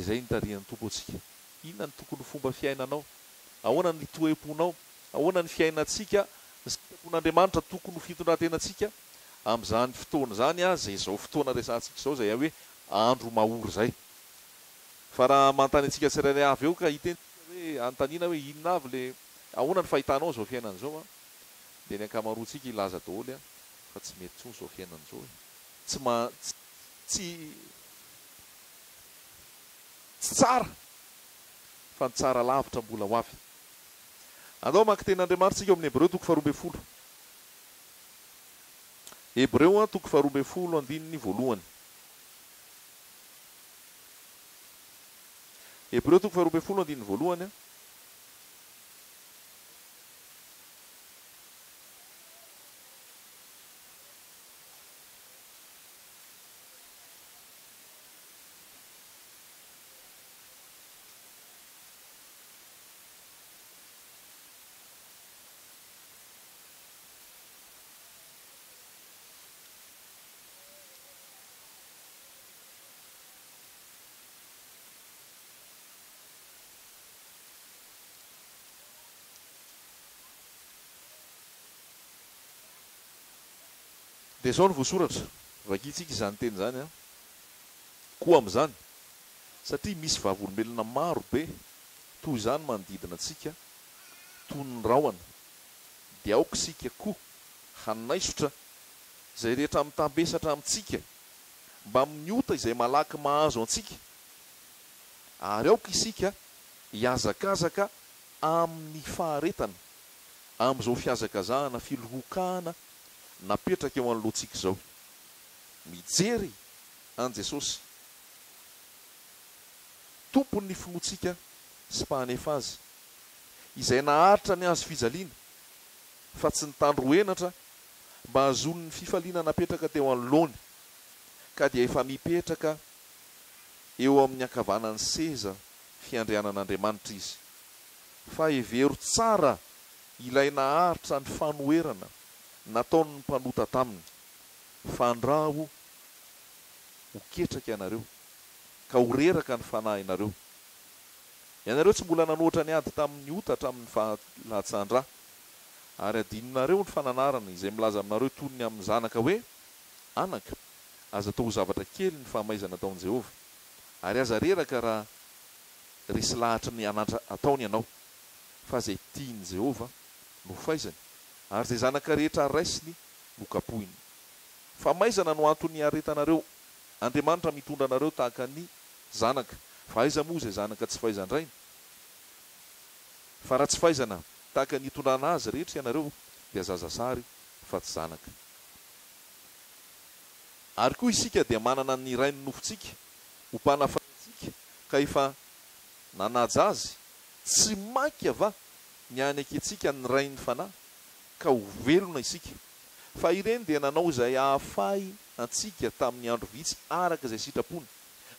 izay nitarihan'ny tompo antsika. Inona ny tokony fomba fiainanao? Ahoana ny toeponao? Ahoana ny fiainantsika ny sitrapon'Andriamanitra tokony ho fitondrantenantsika amin'izany fotoana zany zay izao fotoana resantsika izao zay hoe andro mahory zay. Fa raha manontany antsika tsirairay avy eo ka hitentsika hoe anontaniana hoe inona avy le ahoana ny fahitanao zao fiainana zao dia ny ankamaroantsika ilaza daholo fa tsy mety tsony zao fiainana zao. Tsy tsara fa ny tsara lavitra mbola ho avy. Andao maka ten'Andriamanitra tsika amin'ny Hebreo 12. Hebreo 12 andininy voalohany. Hebreo 12 andininy voalohany. Dia izao no voasoratra, vakitsika izany teny izany koa amin'izany, satria misy vavolombelona maro be toy izany manodidina antsika, toy ny rahona, dia aoka isika koa hanaisotra izay rehetra mitambesatra amintsika mba miniota izay malaky mahazo antsika, ary aoka isika hiazakazaka amin'ny faharetana amin'izao fiazakazahana filohokahana napetraka eo anoloantsika izao, mijery an Jesosy tompony ny finoantsika sy mpahanefa azy, izay naharitra ny azo fijaliana fa tsy nitandroenatra mba hazony ny fifaliana napetraka teo anoloany, ka dia efa mipetraka eo amin'ny ankavanan'ny seza fiandrianan'Andriamanitra izy. Fa hevero tsara ilay naharitra ny fanoherana nataon'ny mpanota taminy, fandraho ho ketraka ianareo ka ho reraka ny fanahy ianareo. Ianareo tsy mbola nanoatra ny ady tamin'ny ota hatramin'ny fahalatsan-drà, ary adinonareo ny fananarana izay milaza aminareo toy ny amin'ny zanaka hoe anaka, aza atao ho zavatra kely ny fahamaizana ataon'i Jehovah, ary aza reraka raha resy lahatra ny anatra ataony ianao, fa zay tian'i Jehovah no faizany, ary zay zanaka rehetra raisiny no kapohiny. Fa maizana no antony aretanareo, Andriamanitra mitondra anareo tahaka ny zanaka. Fa aiza moa zay zanaka tsy faizandrainy? Fa raha tsy faizana tahaka ny hitondrana azy rehetra ianareo dia zazasary fa tsy zanaka. Ary koa isika dia manana ny ray ny nofontsika ho mpanafaintsika, ka efa nanaja azy tsy maika ava ny any akentsika ny ray ny fanahy, ka ho velona isika. Fa ireny dia nanao izay ahafay antsika tamin'ny andro vitsy araka izay sitrapony,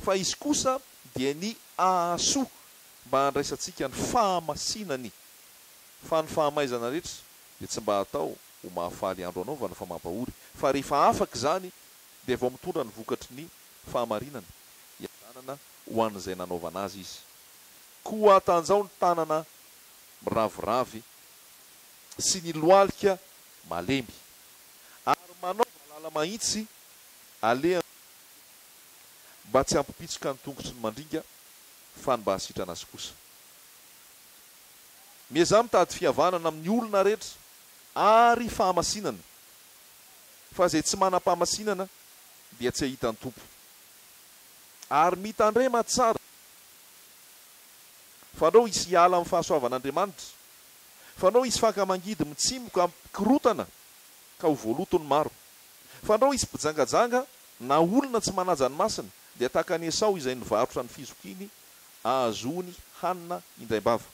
fa izy kosa dia ny ahasoa mba handraisantsika ny fahamasinany. Fa ny fahamaizana rehetra dia tsy mba atao ho mahafaly andro anaovana fa mampahory, fa rehefa afaka izany dia vao mitondra ny vokatry ny fahamarinana hiadanana ho an'izay nanaovana azy izy. Koa tanjao ny tanana miraviravy sy ny lohalika malemy, ary manao valala mahitsy alehany mba tsy hampipitsoka ny tongotry ny mandringa fa ny mba hasitrana azy kosa. Mieza mitady fihavanana amin'ny olona rehetra ary fahamasinana, fa zay tsy manam-pahamasinana dia tsy ahita ny tompo. Ary mitandrema tsara fanao isy hiala amin'ny fahasoavan'Andriamanitra, fanao isy fakamangidy mitsimoka kirotana ka ho voalotony maro, fanao isy mpijangajanga na olona tsy manaja ny masina, dia tahaka ny Esau izay nivarotra ny fizokiny ahazony hanina indraimbava.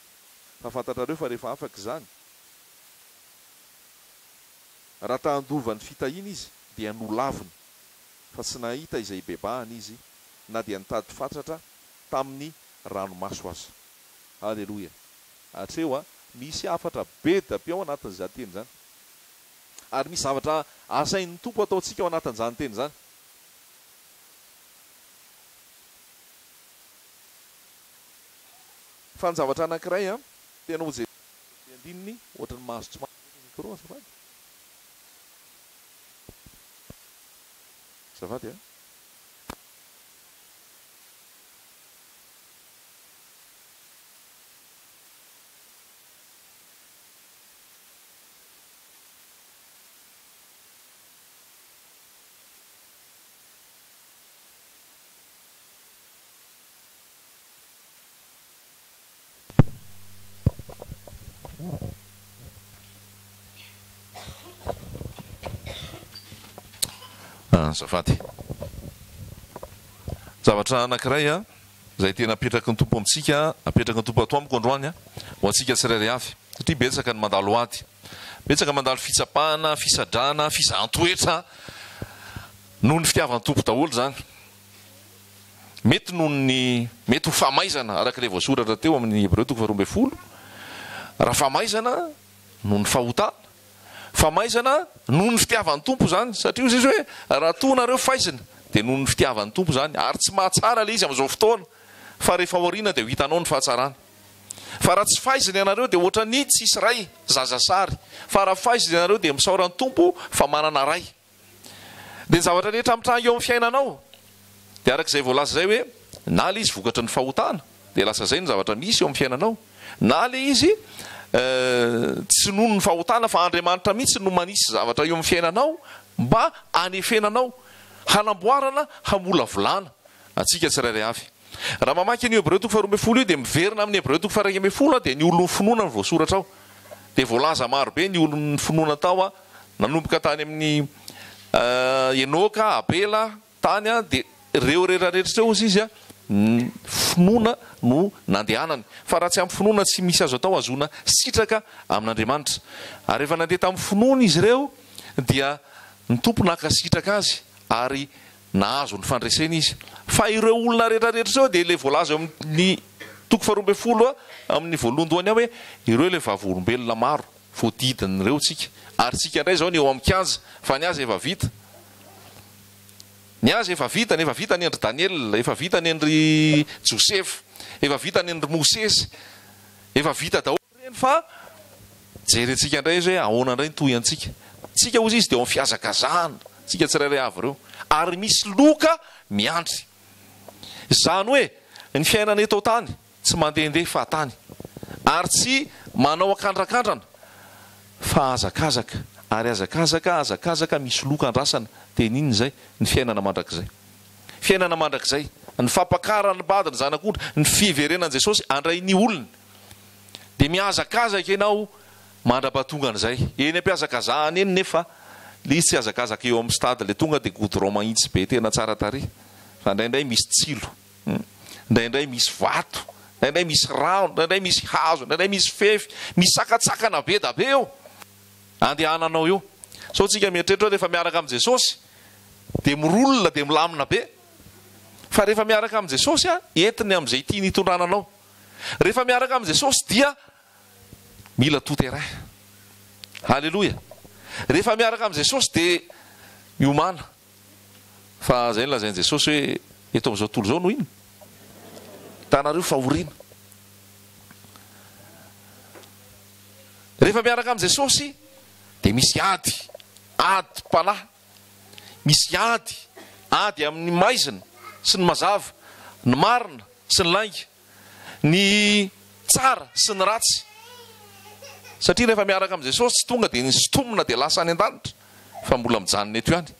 Fa fantatrareo fa rehefa afaka izany, raha tahandova ny fitahiana izy dia nolaviny, fa tsy nahita izay bebahany izy na dia nitady fatratra tamin'ny ranomaso aza. Halleloja. Hatreo misy afatra be dabe ao anatin'izany teny zany, ary misy zavatra asain'ny tompo ataontsika ao anatin'izany teny zany. fa ny zavatra anankiray a tena ozy andininy ohatrany mahazo tsy micro azafady a zafady zavatra anankiray a zay tena apetraky ny tompo amitsika apetraky ny tompo ato amiko androany a ho antsika tsirairay avy satria betsaka ny mandalo ady betsaka mandalo fitsapahana fisadrana fizahn-toetra noho ny fitiavan'ny tompo daholo zany mety noho ny mety ho famaizana arak'ilay voasoratra teo amin'ny hebreo 12 raha famaizana noho ny fahotana famaizana noho ny fitiavan'ny tompo zany satria izy hoe raha tonareo faizina dia noho ny fitiavan'ny tompo zany ary tsy mahatsara le izy amin'izao fotoana fa rehefa aoriana dia ho hitanao ny fahatsarana fa raha tsy faizina ianareo dia ohatra ny tsisy ray zazasary fa raha faizina ianareo dia misaoran'ny tompo fa manana ray dia ny zavatra rehetra mitranga eo amin'ny fiainanao dia arak'izay voalaza zay hoe na le izy vokatra ny fahotana dia lasa zay ny zavatra misy eo amin'ny fiainanao na le izy tsy noho ny fahotana fa Andriamanitra mihitsy no manisy zavatra eo amin'ny fiainanao mba anefenanao hanamboarana hamolavolana atsika tsirairay avy raha mamaky ny Hebreo 12 io dia miverina amin'ny Hebreo 12 dia ny olon'ny finoana ny voasoratra ao dia voalaza marobe ny olon'ny finoana tao a nanomboka tany amin'ny Enoka Abela tany a dia reo rehetrarehetra reo izy a finoana no nandehanany fa raha tsy amin'ny finoana tsy misy azo atao azona sitraka amin'Andriamanitra ary rehefa nandeha tamin'ny finoana izy ireo dia ny tompo nakasitraka azy ary nahazo ny fandresena izy fa ireo olona rehetrarehetra reo dia le voalaza eo amin'ny 12 amin'ny voalohany ao hoe ireo le vavolombelona maro voadidin'ireo tsika ary tsika indray zao ny eo amin'ny 15 fa ny azy efa vita ny azy efa vita ny efa vita ny endry Daniel efa vita ny endry Joseph efa vita ny endry Mosesy efa vita daholo reny fa jerentsika indray izy hoe ahoana indray nytoy antsika tsika ozy izy dia eo amin'ny fiazakazahana tsika tsirairay avy ireo ary misy loka miandry zany hoe ny fiainana eto tany tsy mandehandeha fahatany ary tsy manao akandrakandrana fa azakazaka ary azakazaka misy loka andrasana dia ninny zay ny fiainana mandrakizay ny fampakarany badiny zanak'ondry ny fiverenan'i Jesosy andray ny olona dia miazakazaka ianao mandra-pahatongan'izay eny ampiazakazahany eny nefa le izy tsy azakazaka eo amin'ny stade le tonga dia goudron mahitsy be tena tsara tarehy fa indraindray misy tsilo indraindray misy vato indraindray misy rano indraindray misy hazo indraindray misy fefy misy sakatsakana be da be eo andehananao eo so tsika mieritreritra rehefa miaraka amin'i Jesosy dia mirolona dia milamina be fa rehefa miaraka amin'i Jesosy a entiny amin'izay tiany hitondrananao rehefa miaraka amin'i Jesosy dia mila toteray halleloia rehefa miaraka amin'i Jesosy dia miomana fa zay lazain'i Jesosy hoe eto amin'izao tontolo izao no ino tanareo fahoriana rehefa miaraka amin'i Jesosy dia misy ady panahy misy ady amin'ny maizina sy ny mazava ny marina sy ny lainga ny tsara sy ny ratsy satria rehefa miaraka amin'i Jesosy tsy tonga dia ny sotomina dia lasa any an-danitra fa mbola mijanona eto ihany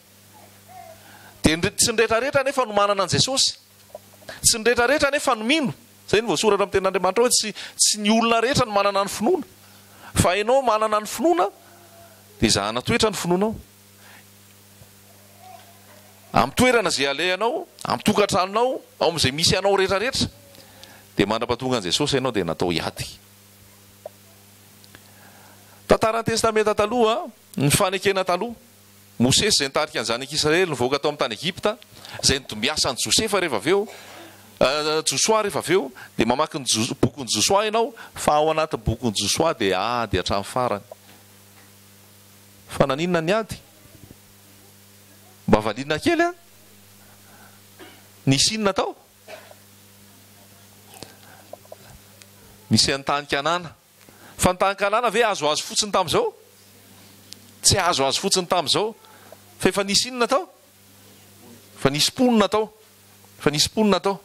dia tsy ny rehetrarehetra nefa no manana an' Jesosy tsy ny rehetrarehetra nefa no mino zay ny voasoratra amin'ny tenin'Andriamanitra hoe tsy ny olona rehetra no manana ny finoana fa ianao manana ny finoana dia zahana toetra ny finoanao amin'ny toerana zay alehanao amin'ny tokantranonao ao amin'izay misy anao rehetrarehetra dia mandra-pahatonga an' Jesosy ianao dia natao hiady tantaran'ny testamenta taloha ny fanekena taloha Mosesy zay nitarika ny zanak'Israely nivoaka tao amin'ny tany Egipta zay nitombiasa ny Josefa rehefa avy eo Josoa rehefa avy eo dia mamaky ny bokin'ny Josoa ianao fa ao anatin'ny bokin'ny Josoa dia ady hatramin'ny farany fa naninona ny ady mba valina kely a nisy inona tao misy an-tany-kanana fa ny tany-kanana ve azoazo fotsiny tamin'izao tsy azoazo fotsiny tamin'izao fa efa nisy inona tao fa nisy mponina tao fa nisy mponina tao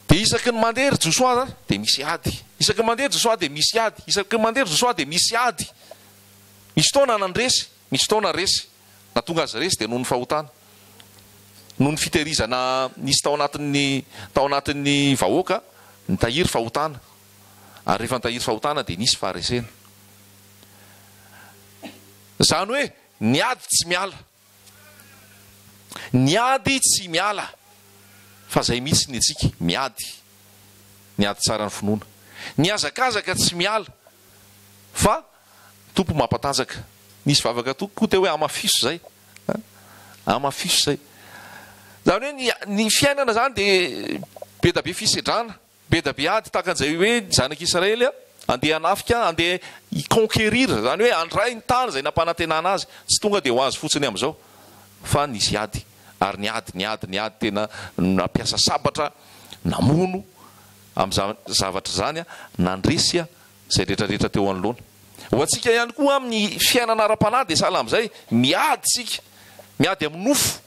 dia isaky ny mandery josoa zany dia misy ady isaky ny mandery josoa dia misy ady isaky ny mandery josoa dia misy ady misy taona nandresy misy taona resy na tonga azy resy dia noho ny fahotana noho ny fitehirizana nisy tao anatin'ny vahoaka ny tahiry fahotana ary rehefa nitahiry fahotana dia nisy faharesena zany hoe ny ady tsy miala ny ady tsy miala fa zay mihitsy ny atsika miady ny ady tsara ny finoana ny azakazaka tsy miala fa tompo mampatanjaka nisy vavaka tokoa te hoe amafiso zay amafiso zay zany hoe ny fiainana zany dia be da be fisedrana be da be ady takan'izay hoe zanak'Israely andeha anafika andeha iconquérir zany hoe andray ny tany zay nampanantenana azy tsy tonga dia ho azy fotsiny amin'izao fa nisy ady ary ny ady tena nampiasa sabatra namono amin'izany zavatra zany nandresy zay rehetrarehetra teo anoloana ho antsika ihany koa amin'ny fiainana ara-panahy dia sahala amin'izay miady sika miady amin'ny nofo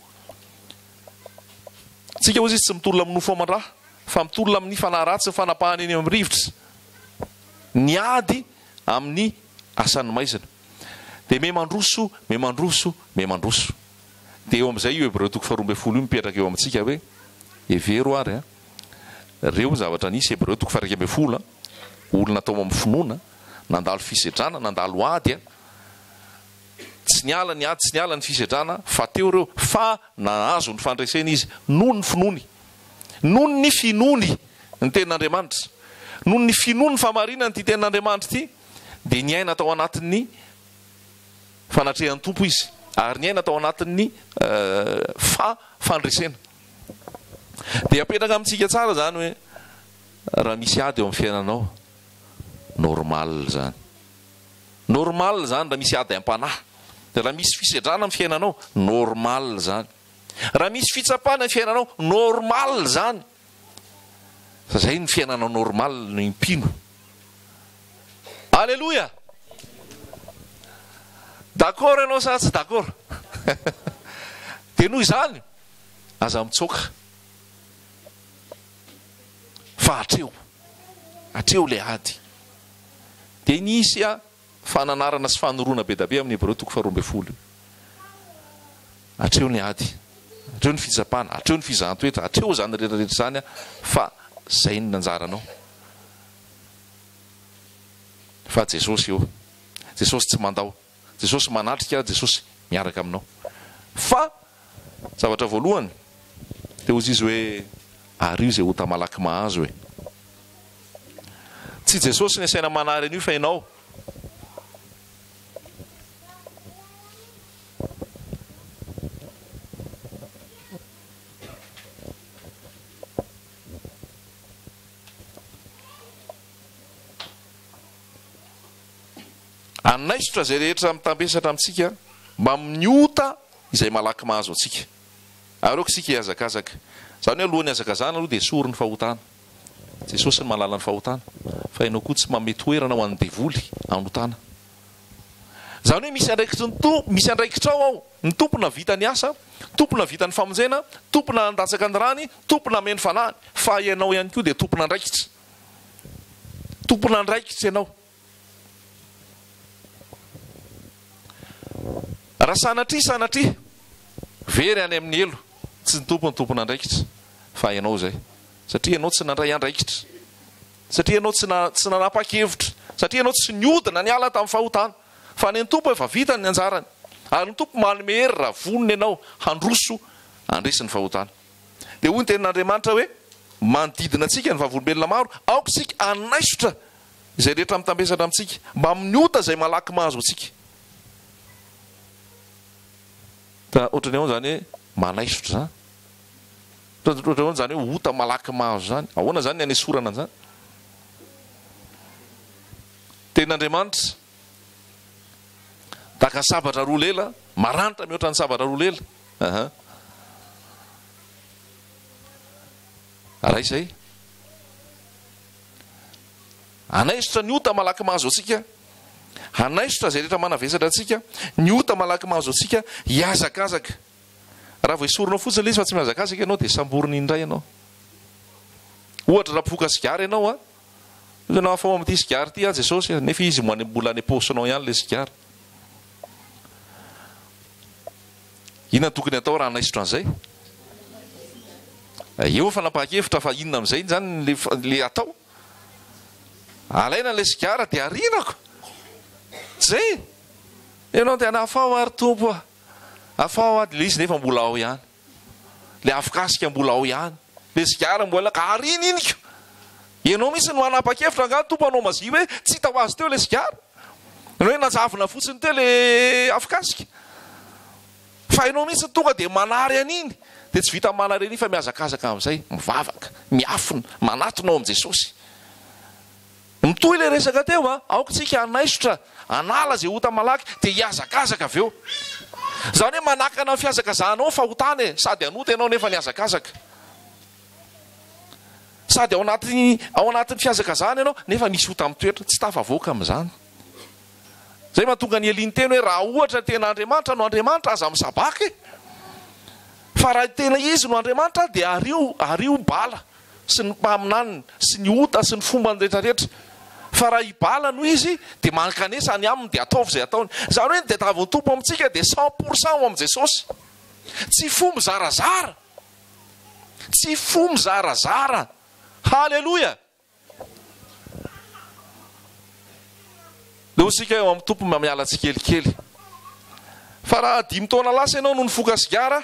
tsika ozy izy tsy mitolona amin'ny nofo aman-draha fa mitolona amin'ny fanahy ratsy ny fanapahana eny amin'ny rivotra ny ady amin'ny asan'ny maizina dia me mandroso dia eo amin'izay io Hebreo 12 io mipetraka eo amintsika hoe evero ary reo zavatra nisy Hebreo 12 olona tao amin'ny finoana nandalo fisedrana nandalo ady tsy niala ny ady tsy niala ny fisedrana fa teo reo fa nahazo ny fandresena izy noho ny finoany noho ny finony ny tenin'Andriamanitra noho ny finony famarinany ty tenin'Andriamanitra ty dia ny aina tao anatin'ny fanatrehan'ny tompo izy ary ny aina tao anatin'ny fandresena dia apetraka amintsika tsara zany hoe raha misy ady eo amin'ny fiainanao normal zany raha misy ady am-panahy raha misy fisedrana amin'ny fiainanao normal zany raha misy fitsapana ny fiainanao normal zany fa zay ny fiainanao normal no impino alleloia d'accord ianao sa tsy d'accord dia noho izany aza mitsoaka fa atreo le ady dia nisy fananarana sy fanoroana be da be amin'ny Hebreo 12 atreo ny ady atreo ny fitsapana atreo ny fizahan-toetra atreo zany rehetrarehetra zany fa zay ny nanjaranao fa Jesosy eo Jesosy tsy mandao Jesosy manatrika Jesosy miaraka aminao fa zavatra voalohany dia ozy izy hoe ary io zay hota malaky mahazo hoe tsy Jesosy ny asaina manary an'io fa ianao anaisotra zay rehetra mitambesatra amintsika mba miota izay malaky mahazo atsika areoko sika hiazakazaka zany hoe alohan'ny azakazana aloha dia sory ny fahotana Jesosy ny malala ny fahotana fa ianao koa tsy mamety toerana ho an'ny devoly anotana zany hoe misy andraikitrao ao ny tompona vita ny asa tompona vita ny famonjena tompona nandatsaka ny rany tompona meny fanahiny fa ianao ihany koa dia tompona andraikitra ianao raha sanatry very any amin'ny elo tsy ny tompona andraikitra fa ianao zay satria ianao tsy nandray andraikitra satria ianao tsy nanapa-kevitra satria ianao tsy niodina ny ala tamin'ny fahotana fa ny tompo efa vitany ny anjarany ary ny tompo manome hery raha vonony ianao handroso andresy ny fahotana dia hoy ny tenin'Andriamanitra hoe manodidina antsika ny vavolombelona maro aoka sika anaisotra izay rehetra mitambesatra amintsika mba miniota zay malaky mahazo atsika ohatrany ahoana zany hoe manaisotra zany ohatrany ahoana zany hoe ota malaky mahazo zany ahoana zany ny anesorana an'izany tenin'Andriamanitra taka sabatra roa lela maranitra mihoatra ny sabatra roa lela raha izay anaisotra ny ota malaky mahazo atsika, anaisotra zay rehetra manavesatra atsika, ny ota malaky mahazo atsika, hiazakazaka. Raha voisoronao fotsiny le izy fa tsy mihazakazaka ianao dia samboriny indray ianao. Ohatra raha mpifoka sigara ianao ianao afao amin'ity sigara ity Jesosy, nefa izy mbola any am-paosinao ihany le sigara. Inona tokony atao raha anaisotra an'izay? Eo fanapahan-kevitra fa inona amin'izay zany le atao? Alaina le sigara dia arinako. Zay ianao dia afao ary tompo afao le izy nefa mbola ao ihany. Le afokasika mbola ao ihany. Le sigara mbola ka arina iniko. Ianao misy no anapa-kevitra nga tompo anao mazio hoe tsy hita ho azy teo le sigara. Ianao hoe najavona fotsiny teo le afokasika. Fa ianao misy tonga dia manary an'iny. Dia tsy vita manary an'iny fa mihazakazaka amin'izay, mivavaka, miafina, manatonao amin'i Jesosy. Mitohy le resaka teo aoka tsika anaisotra, anala zay ota malaky dia hiazakazaka avy eo. Zany hoe manakana ny fiazakazanao fahotana, sady anota ianao nefa niazakazaka. Sady ao anatin'ny fiazakazana ianao nefa misy ota mitoetra, tsy tafavoaka amin'izany. Zay mahatonga ny Eliny teny hoe raha ohatra tena Andriamanitra no Andriamanitra aza misabaka. Fa raha tena izy no Andriamanitra dia ario bala sy ny mpaminaniny sy ny ota sy ny fomba ny rehetrarehetra. Fa raha ibala no izy dia mankanesa any aminy dia ataovy izay ataony. Zany hoe ny tadiavin'ny tompo amintsika dia 100% amin'i Jesosy. Tsy fo mizarazara. Tsy fo mizarazara. Halleluja. Leo sika eo amin'ny tompo miala tsikelikely. Fa raha 5 taona lasa ianao no nifoka sigara,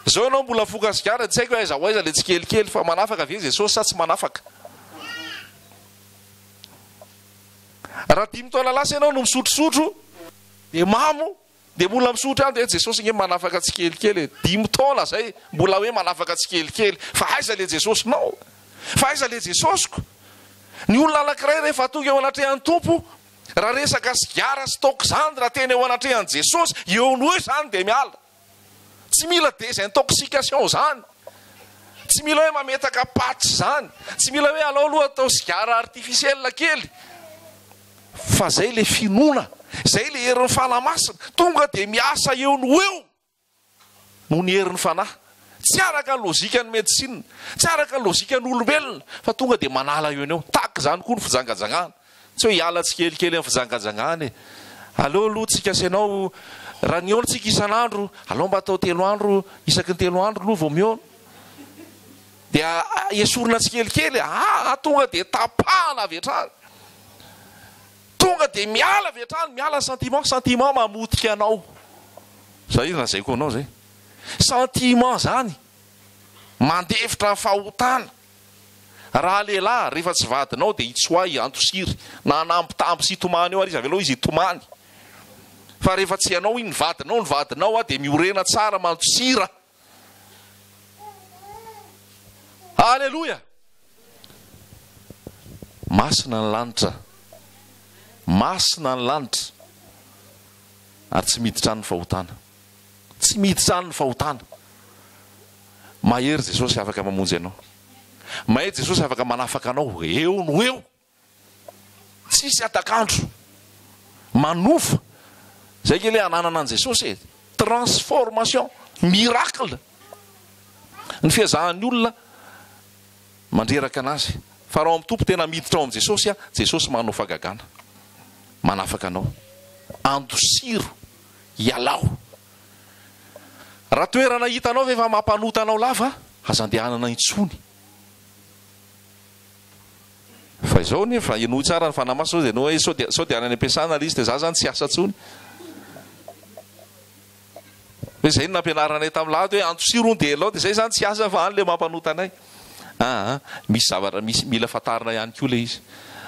zao ianao mbola foka sigara, tsy haiko hoe aiza ho aiza le tsikelikely, fa manafaka ve Jesosy sa tsy manafaka? Raha 5 taona lasa ianao no misotrosotro, dia mamo, dia mbola misotro ihany, dia Jesosy nge manafaka tsikelikely. 5 taona zay mbola hoe manafaka tsikelikely, fa aiza le Jesosy nao? Fa aiza le Jesosiko? Ny olona anankiray rehefa tonga eo anatrehan'ny tompo, raha resaka sigara sy toka zany raha tena eo anatrehan'i Jesosy, eo no hoe zany dia miala. Tsy mila désintoxication zany. Tsy mila hoe mametaka paty zany. Tsy mila hoe alao aloha atao sigara artificielle kely. Fa zay le finoana, zay le herin'ny fanamasina, tonga dia miasa eo no eo no ny herin'ny fanahy. Tsy araka ny lozika ny médecine, tsy araka ny lozika ny olombelona, fa tonga dia manala eo aneo. Tahaka zany koa ny fijangajangana. Tsy hoe hiala tsikelikely amin'ny fijangajangana e. Aleo aloha tsika asianao, raha ny olo tsika isan'andro, alao mba atao 3 andro, isaky ny 3 andro aloha vao miona. Dia esorina tsikelikely, tonga dia tapahana avy hatrany. Tonga dia miala avy hatrany, miala sentiment mamotika anao. Zay na zay koa anao zay. Sentiment zany mandefitra fahotana. Raha lehilahy rehefa tsy vadinao dia hitsoay antosiry na nampitampo sy hitomany eo ary izy avy aloha izy hitomany. Fa rehefa tsy ianao iny vadinao dia miorena tsara mantosira. Halleluja. Masina ny lanitra, masina ny lanitra, ary tsy miditra ny fahotana. Tsy miditra ny fahotana. Mahery Jesosy afaka mamonjy anao. Mahery Jesosy afaka manafaka anao eo no eo. Tsisy atakandro. Manofa. Zay kely ananana an Jesosy e. Transformation, miracle. Ny fiazahan'ny olona mandreraka anazy. Fa raha amin'ny tompo tena miditra ao amin'i Jesosy, Jesosy manofa gagana. Manafaka anao. Andosiro, ialao. Raha toerana hitanao ve efa mampanota anao lava, aza andehanana intsony. Fa izao nefa ino tsara ny fanamaso dia no hoe sao dia any am-piasana izy dia za zany tsy asa tsony. Hoe zay no nampianaranay tamin'ny lahady hoe antosiro dia elao dia zay zany tsy asa fa any le mampanota anay. Misy zavatra mila fatarina ihany koa le izy.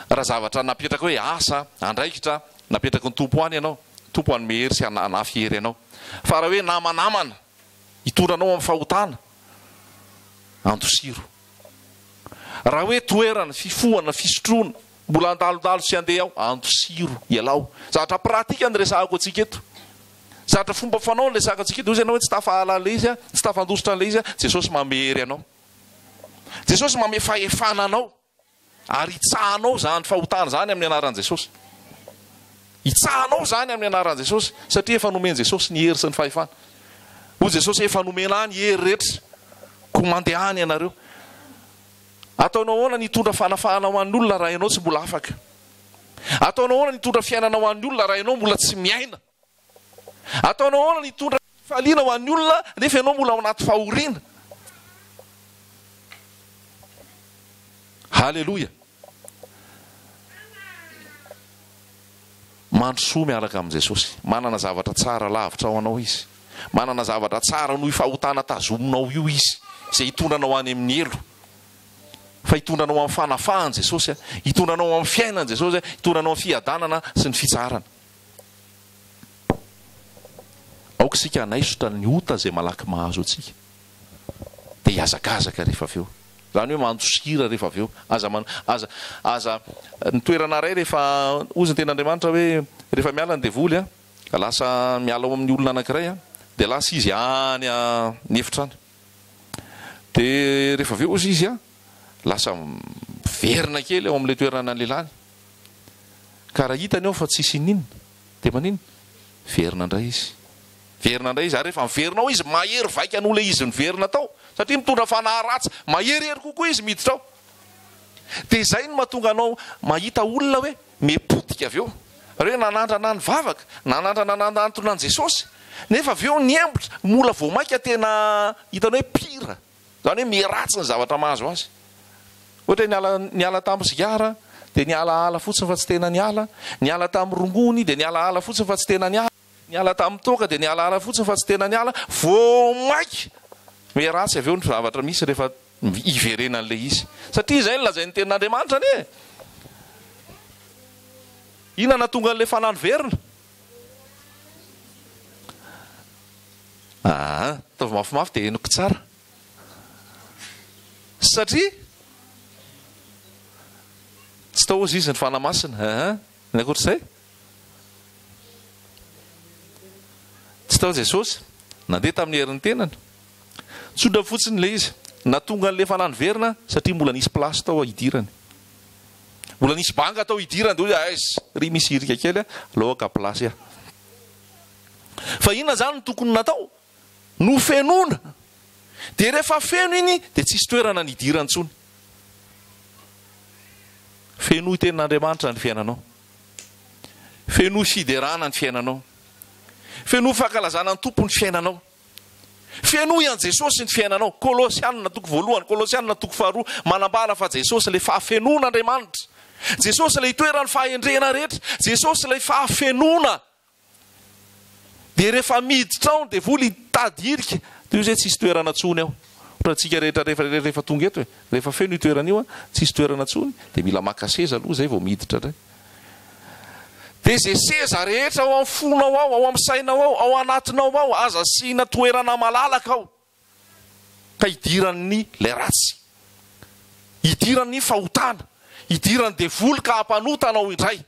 Raha zavatra napetraka hoe asa, andraikitra, napetraka ny tompo any ianao, tompo any mehery sy anafy hery ianao. Fa raha hoe namanamana, hitoranao amin'ny fahotana, antosiro. Raha hoe toerana, fifohana, fisotroana, mbola andalodalo sy andeha ao, antosiro, ialao. Zavatra pratika ny resahako atsika eto. Zavatra fomba fanao ny resahako atsika eto. Ozy ianao hoe tsy tafahalala le izy, tsy tafandositra le izy, Jesosy mamehery anao. Jesosy mame fahefana anao. ary itsahanao zany fahotana zany amin'ny anaran'i Jesosy. Itsahanao zany amin'ny anaran'i Jesosy satria efa nomeny Jesosy ny hery sy ny fahefana. Hoy Jesosy efa nomena ny hery rehetra ko mandehany ianareo. Ataonao ahoana nitondra fanafahana ho an'ny olona raha ianao tsy mbola afaka? Ataonao ahoana nitondra fiainana ho an'ny olona raha ianao mbola tsy miaina? Ataonao ahoana nitondra fahaliana ho an'ny olona nefa ianao mbola ao anaty fahoriana? Halleluja. Mandrosoa miaraka amin'i Jesosy. Manana zavatra tsara lavitra ao anao izy. Manana zavatra tsara noho fahotana tazominao io izy, izay hitondranao any amin'ny elo. Fa hitondranao amin'ny fanafahany Jesosy, hitondranao amin'ny fiainany Jesosy, hitondranao amin'ny fiadanana sy ny fitsarana. Aoka isika hanaisotra ny ota izay malaky mahazo antsika, dia hiazakazaka rehefa avy eo. Zany hoe mandosira rehefa avy eo. Aza ny toerana ray rehefa ozy ny ten'Andriamanitra hoe rehefa miala ny devoly ka lasa miala ao amin'ny olona anankiray dia lasa izy any ny efitrany. Dia rehefa avy eo ozy izy lasa verina kely ao amin'ilay toerana ny lehilahy. Ka raha hitany ao fa tsisy ninona dia manino? Verina indray izy. Verina indray izy ary rehefa miverina ao izy mahery vaika an'olona izy miverina tao. Satria mitondra fanahy ratsy, maherihery kokoa izy miditra ao. Dia izay no mahatonga anao mahita olona hoe mipotika avy eo. Hoe nanandrana ny vavaka, nanandrana nanantona an' Jesosy. Nefa avy eo niembotra, mola vao maika tena hitanao hoe pira. Zany hoe miratsy ny zavatra mahazo azy. Ohatra niala tamin'ny zigara, dia nialaala fotsiny fa tsy tena niala. Niala tamin'ny rongony, dia nialaala fotsiny fa tsy tena niala. Niala tamin'ny toaka, dia nialaala fotsiny fa tsy tena niala. Vao maika miratsy avy eo ny zavatra misy rehefa iverena an'ilay izy. Satria izay no lazain'ny tenin'Andriamanitra anie. Inona nahatonga an'ilay fanahy niverina? Ataovy mafimafy dia henoko tsara. Satria tsy tao ozy izy ny fanahy masina. Ny akoatr'izay tsy tao Jesosy nandeha tamin'ny herin'ny tenany. Tsodra fotsiny ilay izy natonga an'ilay fanahy niverina satria mbola nisy plasy tao hidirany. Mbola nisy banga tao hidirany dia ry misy irika kely aloaka plasy. Fa inona zany no tokony natao? No fenona. Dia rehefa feno iny dia tsisy toerana ny hidirany intsony. Feno tenin'Andriamanitra ny fiainanao. Feno fiderana ny fiainanao. Feno fankalazana ny tompo ny fiainanao. Feno ian Jesosy ny fiainanao. Kolosianina toko voalohany, Kolosianina toko faharoa manambara fa Jesosy ilay fahafenon'Andriamanitra. Jesosy ilay toerany fahendrena rehetra. Jesosy ilay fahafenona. Dia rehefa miditra ao dia voly tady irika. Dia io izay tsisy toerana tsony ao. Rahantsika rehefa tonga eto rehefa feno io toerana io tsisy toerana tsony dia mila maka seza aloha zay vao miditra indray. Dia izay seza rehetra ao amin'ny fonao ao, ao amin'ny sainao ao, ao anatinao ao, aza asiana toerana malalaka ao. Ka hidiran'ny ilay ratsy, hidiran'ny fahotana, hidiran'ny devoly ka hampanotana indray.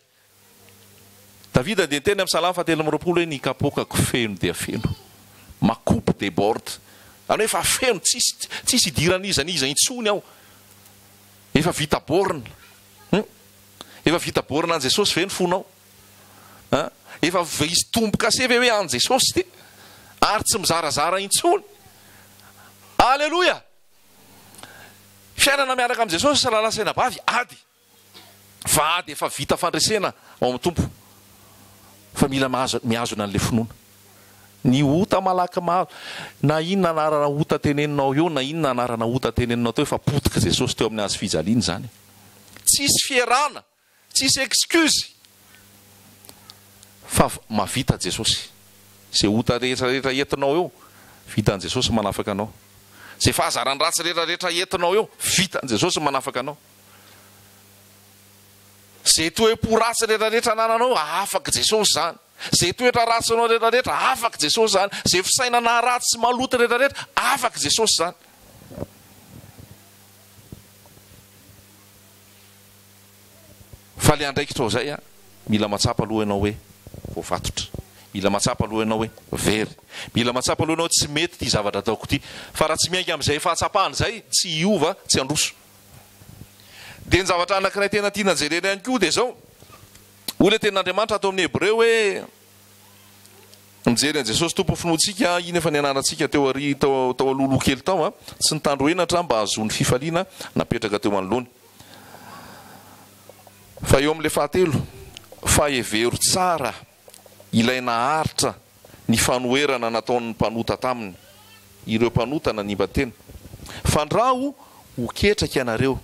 Davida dia teny amin'ny Salama 130 hoe ny kapokako feno dia feno, ma coupe déborde. Zany hoe efa feno, tsisy hidiran'iza intsony ao. Efa vita borina. Efa vita borina an' Jesosy ve ny fonao? Efa isy tomboka se ve hoe an' Jesosy ty? Ary tsy mizarazara intsony. Alleloia! Fiainana miaraka amin'i Jesosy raha lasaina bavy, ady. Fa ady efa vita fandresena ao amin'ny tompo. Fa mila mihazona an'ilay finoana. Ny ota malaky mahazo. Na inona anarana ota teneninao eo, na inona anarana ota teneninao teo, efa potika Jesosy teo amin'ny hazo fijaliana zany. Tsisy fierana, tsisy excuse. Fa mavita Jesosy. Zay ota rehetrarehetra entinao eo, vitan' Jesosy manafaka anao. Zay fahazaran-dratsy rehetrarehetra entinao eo, vitan' Jesosy manafaka anao. Zay toe-po ratsy rehetrarehetra anananao, afaka Jesosy zany. Zay toetra ratsy anao rehetrarehetra, afaka Jesosy zany. Zay fisainana ratsy sy maloto rehetrarehetra, afaka Jesosy zany. Fa le andraikitra zay mila matsapa aloha ianao hoe voafatotra. Mila matsapa aloha ianao hoe very. Mila matsapa aloha ianao tsy mety ty zavatra ataoko ty. Fa raha tsy miainga amin'izay fahatsapahana zay, tsy hiova, tsy handroso. dia ny zavatra anankiray tena tiana jerena ihany koa dia zao olona ten'Andriamanitra atao amin'ny Hebreo hoe mijery an Jesosy tompo finoantsika iny efa nianarantsika tao alolo kely tao a tsy nitandroenatra mba hahazoany fifaliana napetraka teo manoloany fa eo amin'ilay fahatelo fa hevero tsara ilay naharitra ny fanoherana nataon'ny mpanota taminy ireo mpanota nanimba tena fandraho hoketraka ianareo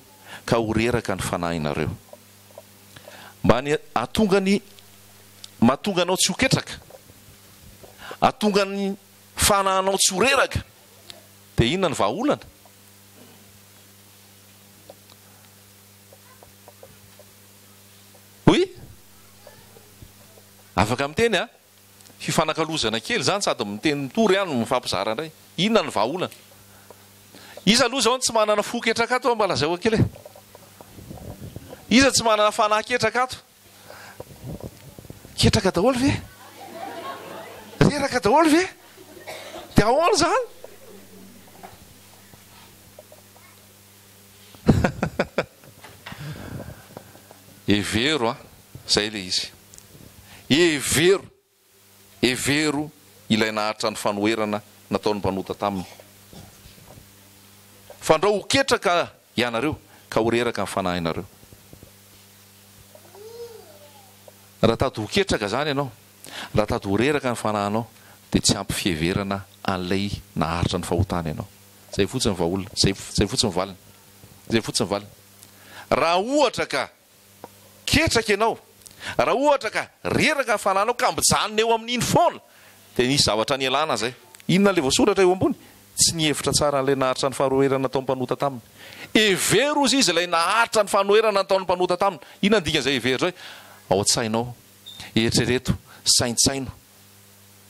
ka horeraka ny fanahinareo mba ny mahatonga anao tsy hoketraka atonga ny fanahinao tsy horeraka dia inona ny vahaolana oy afaka miteny a fifanakalozana kely zany sady miteny mitory ihany mifampizara indray inona ny vahaolana iza aloha zao tsy manana foketraka ato mba lazao kely iza tsy manana fanahy-ketraka ato ketraka daholo ve reraka daholo ve dia ahoana zany hevero a zay le izy hevero ilay naharitra ny fanoherana nataon'ny mpanota taminy fandrao hoketraka ianareo ka horeraka ny fanahinareo raha tady hoketraka zany ianao raha tady horeraka ny fanahinao dia tsy ampy fiheverana an'ilay naharitra ny fahotana ianao zay fotsiny vahaolona zay fotsiny valina raha ohatra ka ketraka ianao raha ohatra ka reraka ny fanahinao ka mbijanona eo amin'iny foana dia nisy zavatra ny alana zay inona le voasoratra eo ambony tsy nihevitra tsara n'ilay naharitra ny fanoherana nataon'ny mpanota taminy hevero izy ilay naharitra ny fanoherana nataon'ny mpanota taminy inona ny dikan'izay hevero zay ao an-tsainao eritrereto saintsaino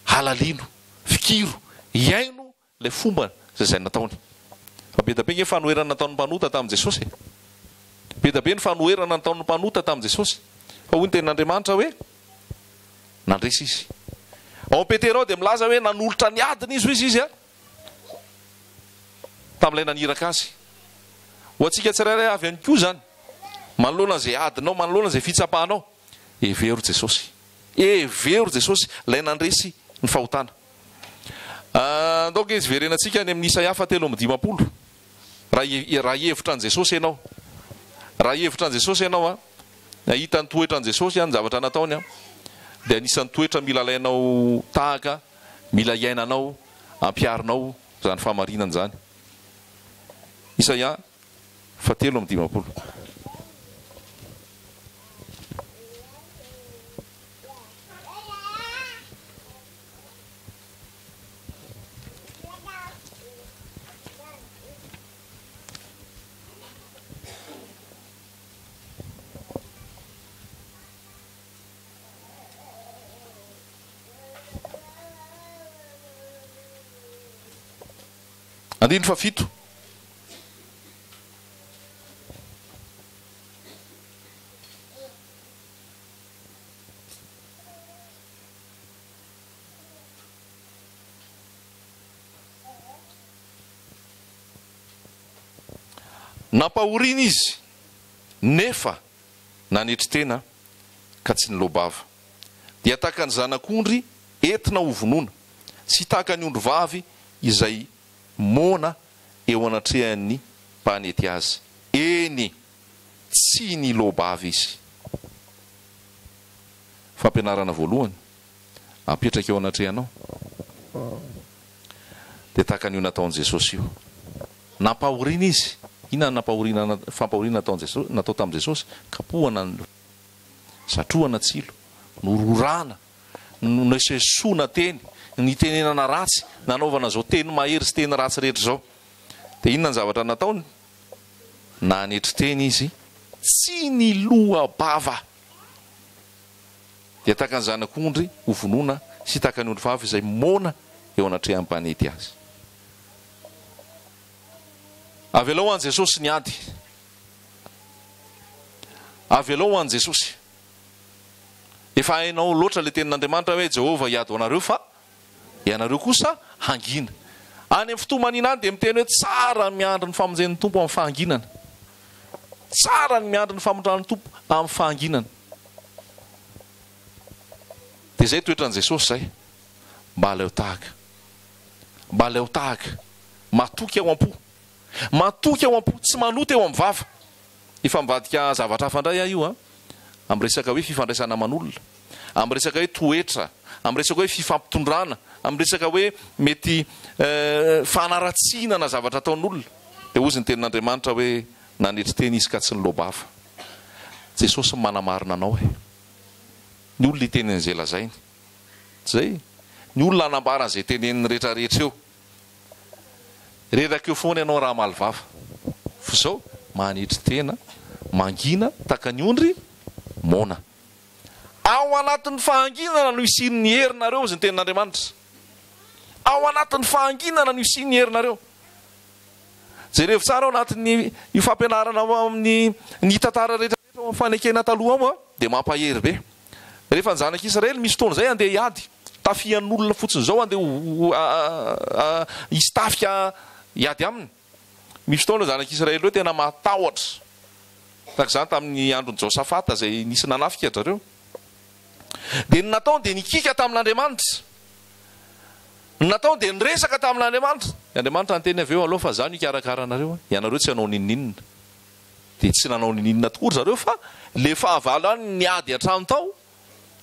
halalino fikiro iaino lay fomba zay nataony fa be dabe ny fanoherana nataon'ny mpanota tamin'i Jesosy be dabe ny fanoherana nataon'ny mpanota tamin'i Jesosy fa hoy ny tenin'Andriamanitra hoe nandresy izy ao Petera ao dia milaza hoe nanolotra ny adiny izy a tamin'ilay naniraka azy ho antsika tsirairay avy ihany koa zany manoloana zay adinao manoloana zay fitsapahanao hevero Jesosy lay nandresy ny fahotana donc izy verenantsika any amin'ny Isaia 7:10 raha hevitra an Jesosy ianao a ahita ny toetra an Jesosy ny zavatra nataony a dia anisan'ny toetra mila alainao tahaka mila iainanao ampiarinao zany fahamarinana zany Isaia 7:10 andiny fa fito nampahoriana izy nefa nanetry tena ka tsy nilobava dia tahaka ny zanak'ondry entina hovonoana sy tahaka ny ondry vavy izay mona eo anatrehan'ny mpanety azy eny tsy nilobava izy fampianarana voalohany apetraka eo anatrehanao dia tahaka an'io nataon'i Jesosy io nampahoriana izy inona nampahoriana fampahoriana natao tamin'i Jesosy kapohana satrohana tsilo nororana nosesoana teny nitenenana ratsy nanaovana zao teny mahery sy teny ratsy rehetra zao dia inona ny zavatra nataony nanetry teny izy tsy nilohabava dia tahaka ny zanak'ondry hovonoana sy tahaka ny ondry vavy izay mona eo anatrehan'ny mpanety azy avy alao an Jesosy ny ady avy alao an Jesosy efa hainao loatra le tenin'Andriamanitra hoe Jehovah hiady ho anareo fa ianareo kosa hangina any amin'ny fotomanina any dia miteny hoe tsara miandry ny famonjen'ny tompo amin'ny fahanginana tsara ny miandry ny famondrany tompo amin'ny fahanginana. Dia zay toetran' Jesosy zay, mba aleo tahaka, mba aleo tahaka, matoky ao am-po, matoky ao am-po, tsy manoty eo amin'ny vava. Efa mivadika zavatra hafa indray io amin'ny resaka hoe fifandraisana aman'olona, amin'ny resaka hoe toetra, amin'ny resaka hoe fifampitondrana, amin'ny resaka hoe mety fanaratsiana na zavatra ataon'olona. Dia ozy ny tenin'Andriamanitra hoe nanetry teny izy ka tsy ny lobava. Jesosy manamarina anao ny olona itenen'izay lazainy, zay ny olona anambarana izay teneniny rehetrarehetra eo. Reraka eo foana ianao raha malivava, fa zao manetry tena mangina taka ny ondry mona. Ao anatin'ny fahanginana no isian'ny herinareo izy ny tenin'Andriamanitra. Ao anatin'ny fahanginana no isian'ny herinareo. Jereo tsara ao anatin'ny io fampianarana amin'ny ny tantara rehetrarehetra amin'ny fanekena taloha moa dia mampahery be. Rehefa ny zanak'Israely misy fotoana zay andeha hiady, tafian'olona fotsiny zao andeha histafika hiady aminy. Misy fotoana zanak'Israely hoe tena matahotra. Tahaka izany tamin'ny andron'i Josafata izay nisy nanafika zareo. Dia ny nataony dia nikika tamin'Andriamanitra. Ny nataony dia niresaka tamin'Andriamanitra. Ny Andriamanitra nyteny avy eo aloha fa zany ikarakara anareo. Ianareo tsy hanao nininina. Dia tsy nanao nininina tokory zareo fa le fahavalo any niady hatrano tao,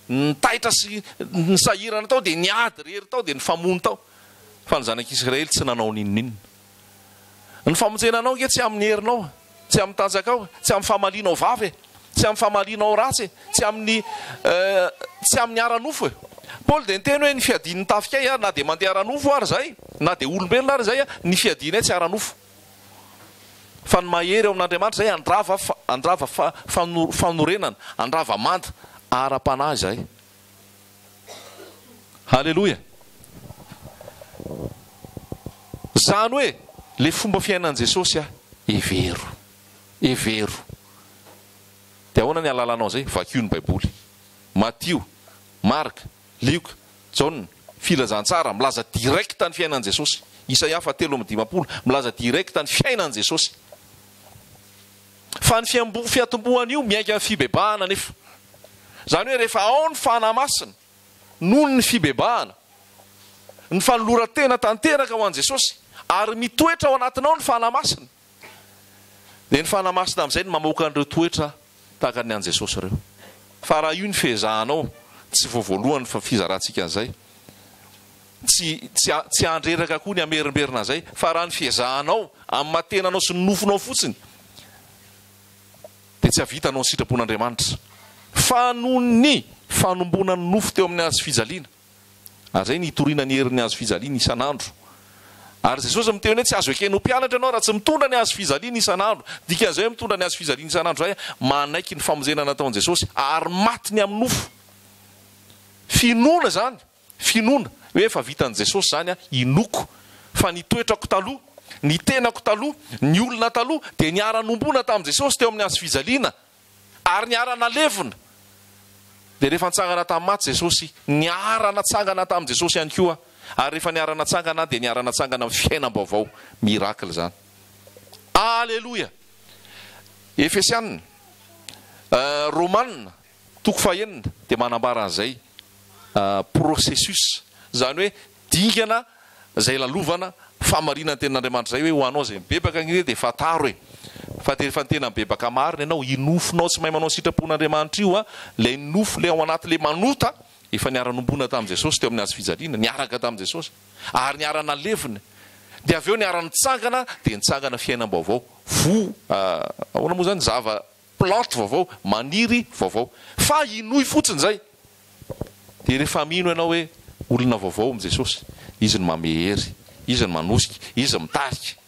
nitaitra sy nisahirana tao dia niady rery tao dia nifamono tao. Fa ny zanak'Israely tsy nanao nininina. Ny famonjenanao nge tsy amin'ny herinao, tsy amin'ny tanjakao, tsy amin'ny famalianao vavy, tsy amin'ny famalianao ratsy, tsy amin'ny aranofo. Paoly dia niteny hoe ny fiadian'ny tafikay na dia mandeha aranofo ary zay, na dia olombelona ary zay, ny fiadiana tsy aranofo. Fa ny mahery eo amin'Andriamanitra zay andrava fanorenana, andrava manta, ara-panahy zay. Halleloja. Zany hoe le fomba fiainan'i Jesosy evero, evero. Dia ahoana ny alalanao zay? Vakio ny baiboly. Matio, Marka, Lioka, Jaona, filazantsara milaza direkta ny fiainan'i Jesosy. Isaia 7:10 milaza direkta ny fiainan'i Jesosy. Fa ny fiatombohan'io miainga amin'ny fibebahana nefa. Zany hoe rehefa ao ny fanahy masina noho ny fibebahana, ny fanoloran-tena tanteraka ho an'i Jesosy, ary mitoetra ao anatinao ny fanahy masina, dia ny fanahy masina amin'izay ny mamoaka an'ireo toetra tahaka ny an'i Jesosy ireo. Fa raha io ny fihezahanao, tsy voavoalohany fa fizarantsika an'izay, tsy andreraka koa ny amerimberina an'izay, fa raha ny fihezahanao amin'ny matenanao sy ny nofonao fotsiny, dia tsy havitanao ny sitrapon'Andriamanitra. Fa noho ny fanombona ny nofo teo amin'ny hazo fijaliana, ary zay ny hitoriana ny herin'ny hazo fijaliana isan'andro. Ary Jesosy miteny hoe tsy azo ekeny ho mpianatra ianao raha tsy mitondra ny hazo fijaliana isan'andro. Dikan'izay mitondra ny hazo fijaliana isan'andro zay, manaiky ny famonjena nataon'i Jesosy ary matiny amin'ny nofo. Finoana zany, finoana hoe efa vitan'i Jesosy zany inoko, fa ny toetrako taloha, ny tenako taloha, ny olona taloha dia niara-nombona tamin'i Jesosy teo amin'ny hazo fijaliana, ary niara-nalevina. Dia rehefa nitsangana tamin'ny maty Jesosy, niara-natsangana tamin'i Jesosy ihany koa. Ary rehefa niara-natsangana dia niara-natsangana amin'ny fiainam-baovao, miracle zany. Alleluia. Efesianina, Romanina, toko 9 dia manambara an'izay processus, zany hoe dingana zay lalovana famarinana tenin'Andriamanitra zay hoe ho anao zay mibebaka dia fataro hoe fa dia rehefa ny tena mibebaka marina ianao, inofinao tsy mahay manao sitrapon'Andriamanitra io le nofo le ao anaty le manota efa niara-nombona tamin'i Jesosy teo amin'ny hazo fijaliana, niaraka tamin'i Jesosy ary niara-nalevina. Dia avy eo niara-nitsangana dia nitsangana fiainam-baovao, ahoana moa zany, zava plante vaovao, maniry vaovao, fa inoy fotsiny zay. Dia rehefa mino ianao hoe olona vaovao amin'i Jesosy, izy ny mamehery, izy ny manosika, izy mitarika.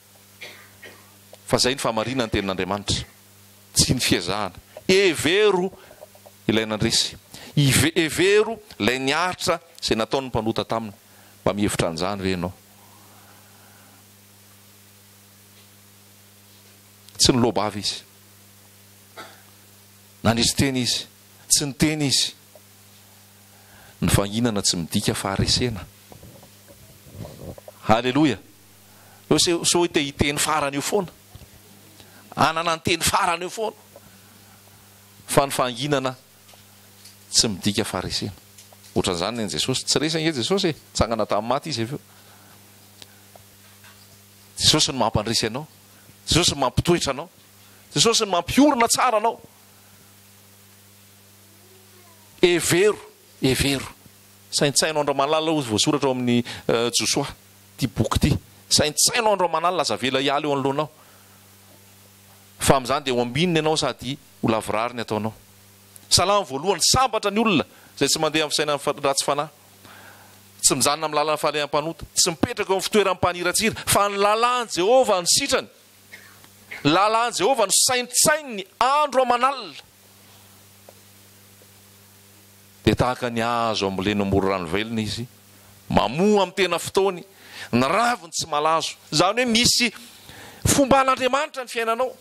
Fa zay ny famarinana ny tenin'Andriamanitra, tsy ny fiezahana. Evero ilay nandresy, evero ilay niaritra izay nataon'ny mpanota taminy. Mba mihevitra an'izany ve ianao? Tsy ny lobavy izy, nandresy teny izy, tsy ny teny izy. Ny fanginana tsy midika faharesena. Halleluja. So hoe te hiteny farany io foana. anana ny teny farany eo foana fa ny fanginana tsy midika farisena. Ohatran'izany ny Jesosy tsy resanga Jesosy tsangana tamin'ny maty izy avy eo. Jesosy ny mampandrisy anao, Jesosy ny mampitoetra anao, Jesosy ny mampiorona tsara anao. Evero saintsainao Andriamanalina ozy voasoratra ao amin'ny Josoa ty boky ty. Saintsainao Andriamanalina azavela hiala eo anoloanao. Fa amin'izany dia ho ambininy ianao sady ho lavorariny ataonao. Salamo voalohany sambatra ny olona izay tsy mandeha amin'ny fisainana ratsy fanahy, tsy mijanona amin'ny lalana fahaleham-panota, tsy mipetraka eo amin'ny fitoeran'ny mpaniratsira, fa ny lalàny Jehovah ny sitrany, lalàny Jehovah ny saintsainy andro aman'alina. Dia tahaka ny hazo amboleny amoron-rano velona izy, mamoa amin'ny tena fotoany, ny raviny tsy malazo. Izany hoe misy fomba an'Andriamanitra ny fiainanao.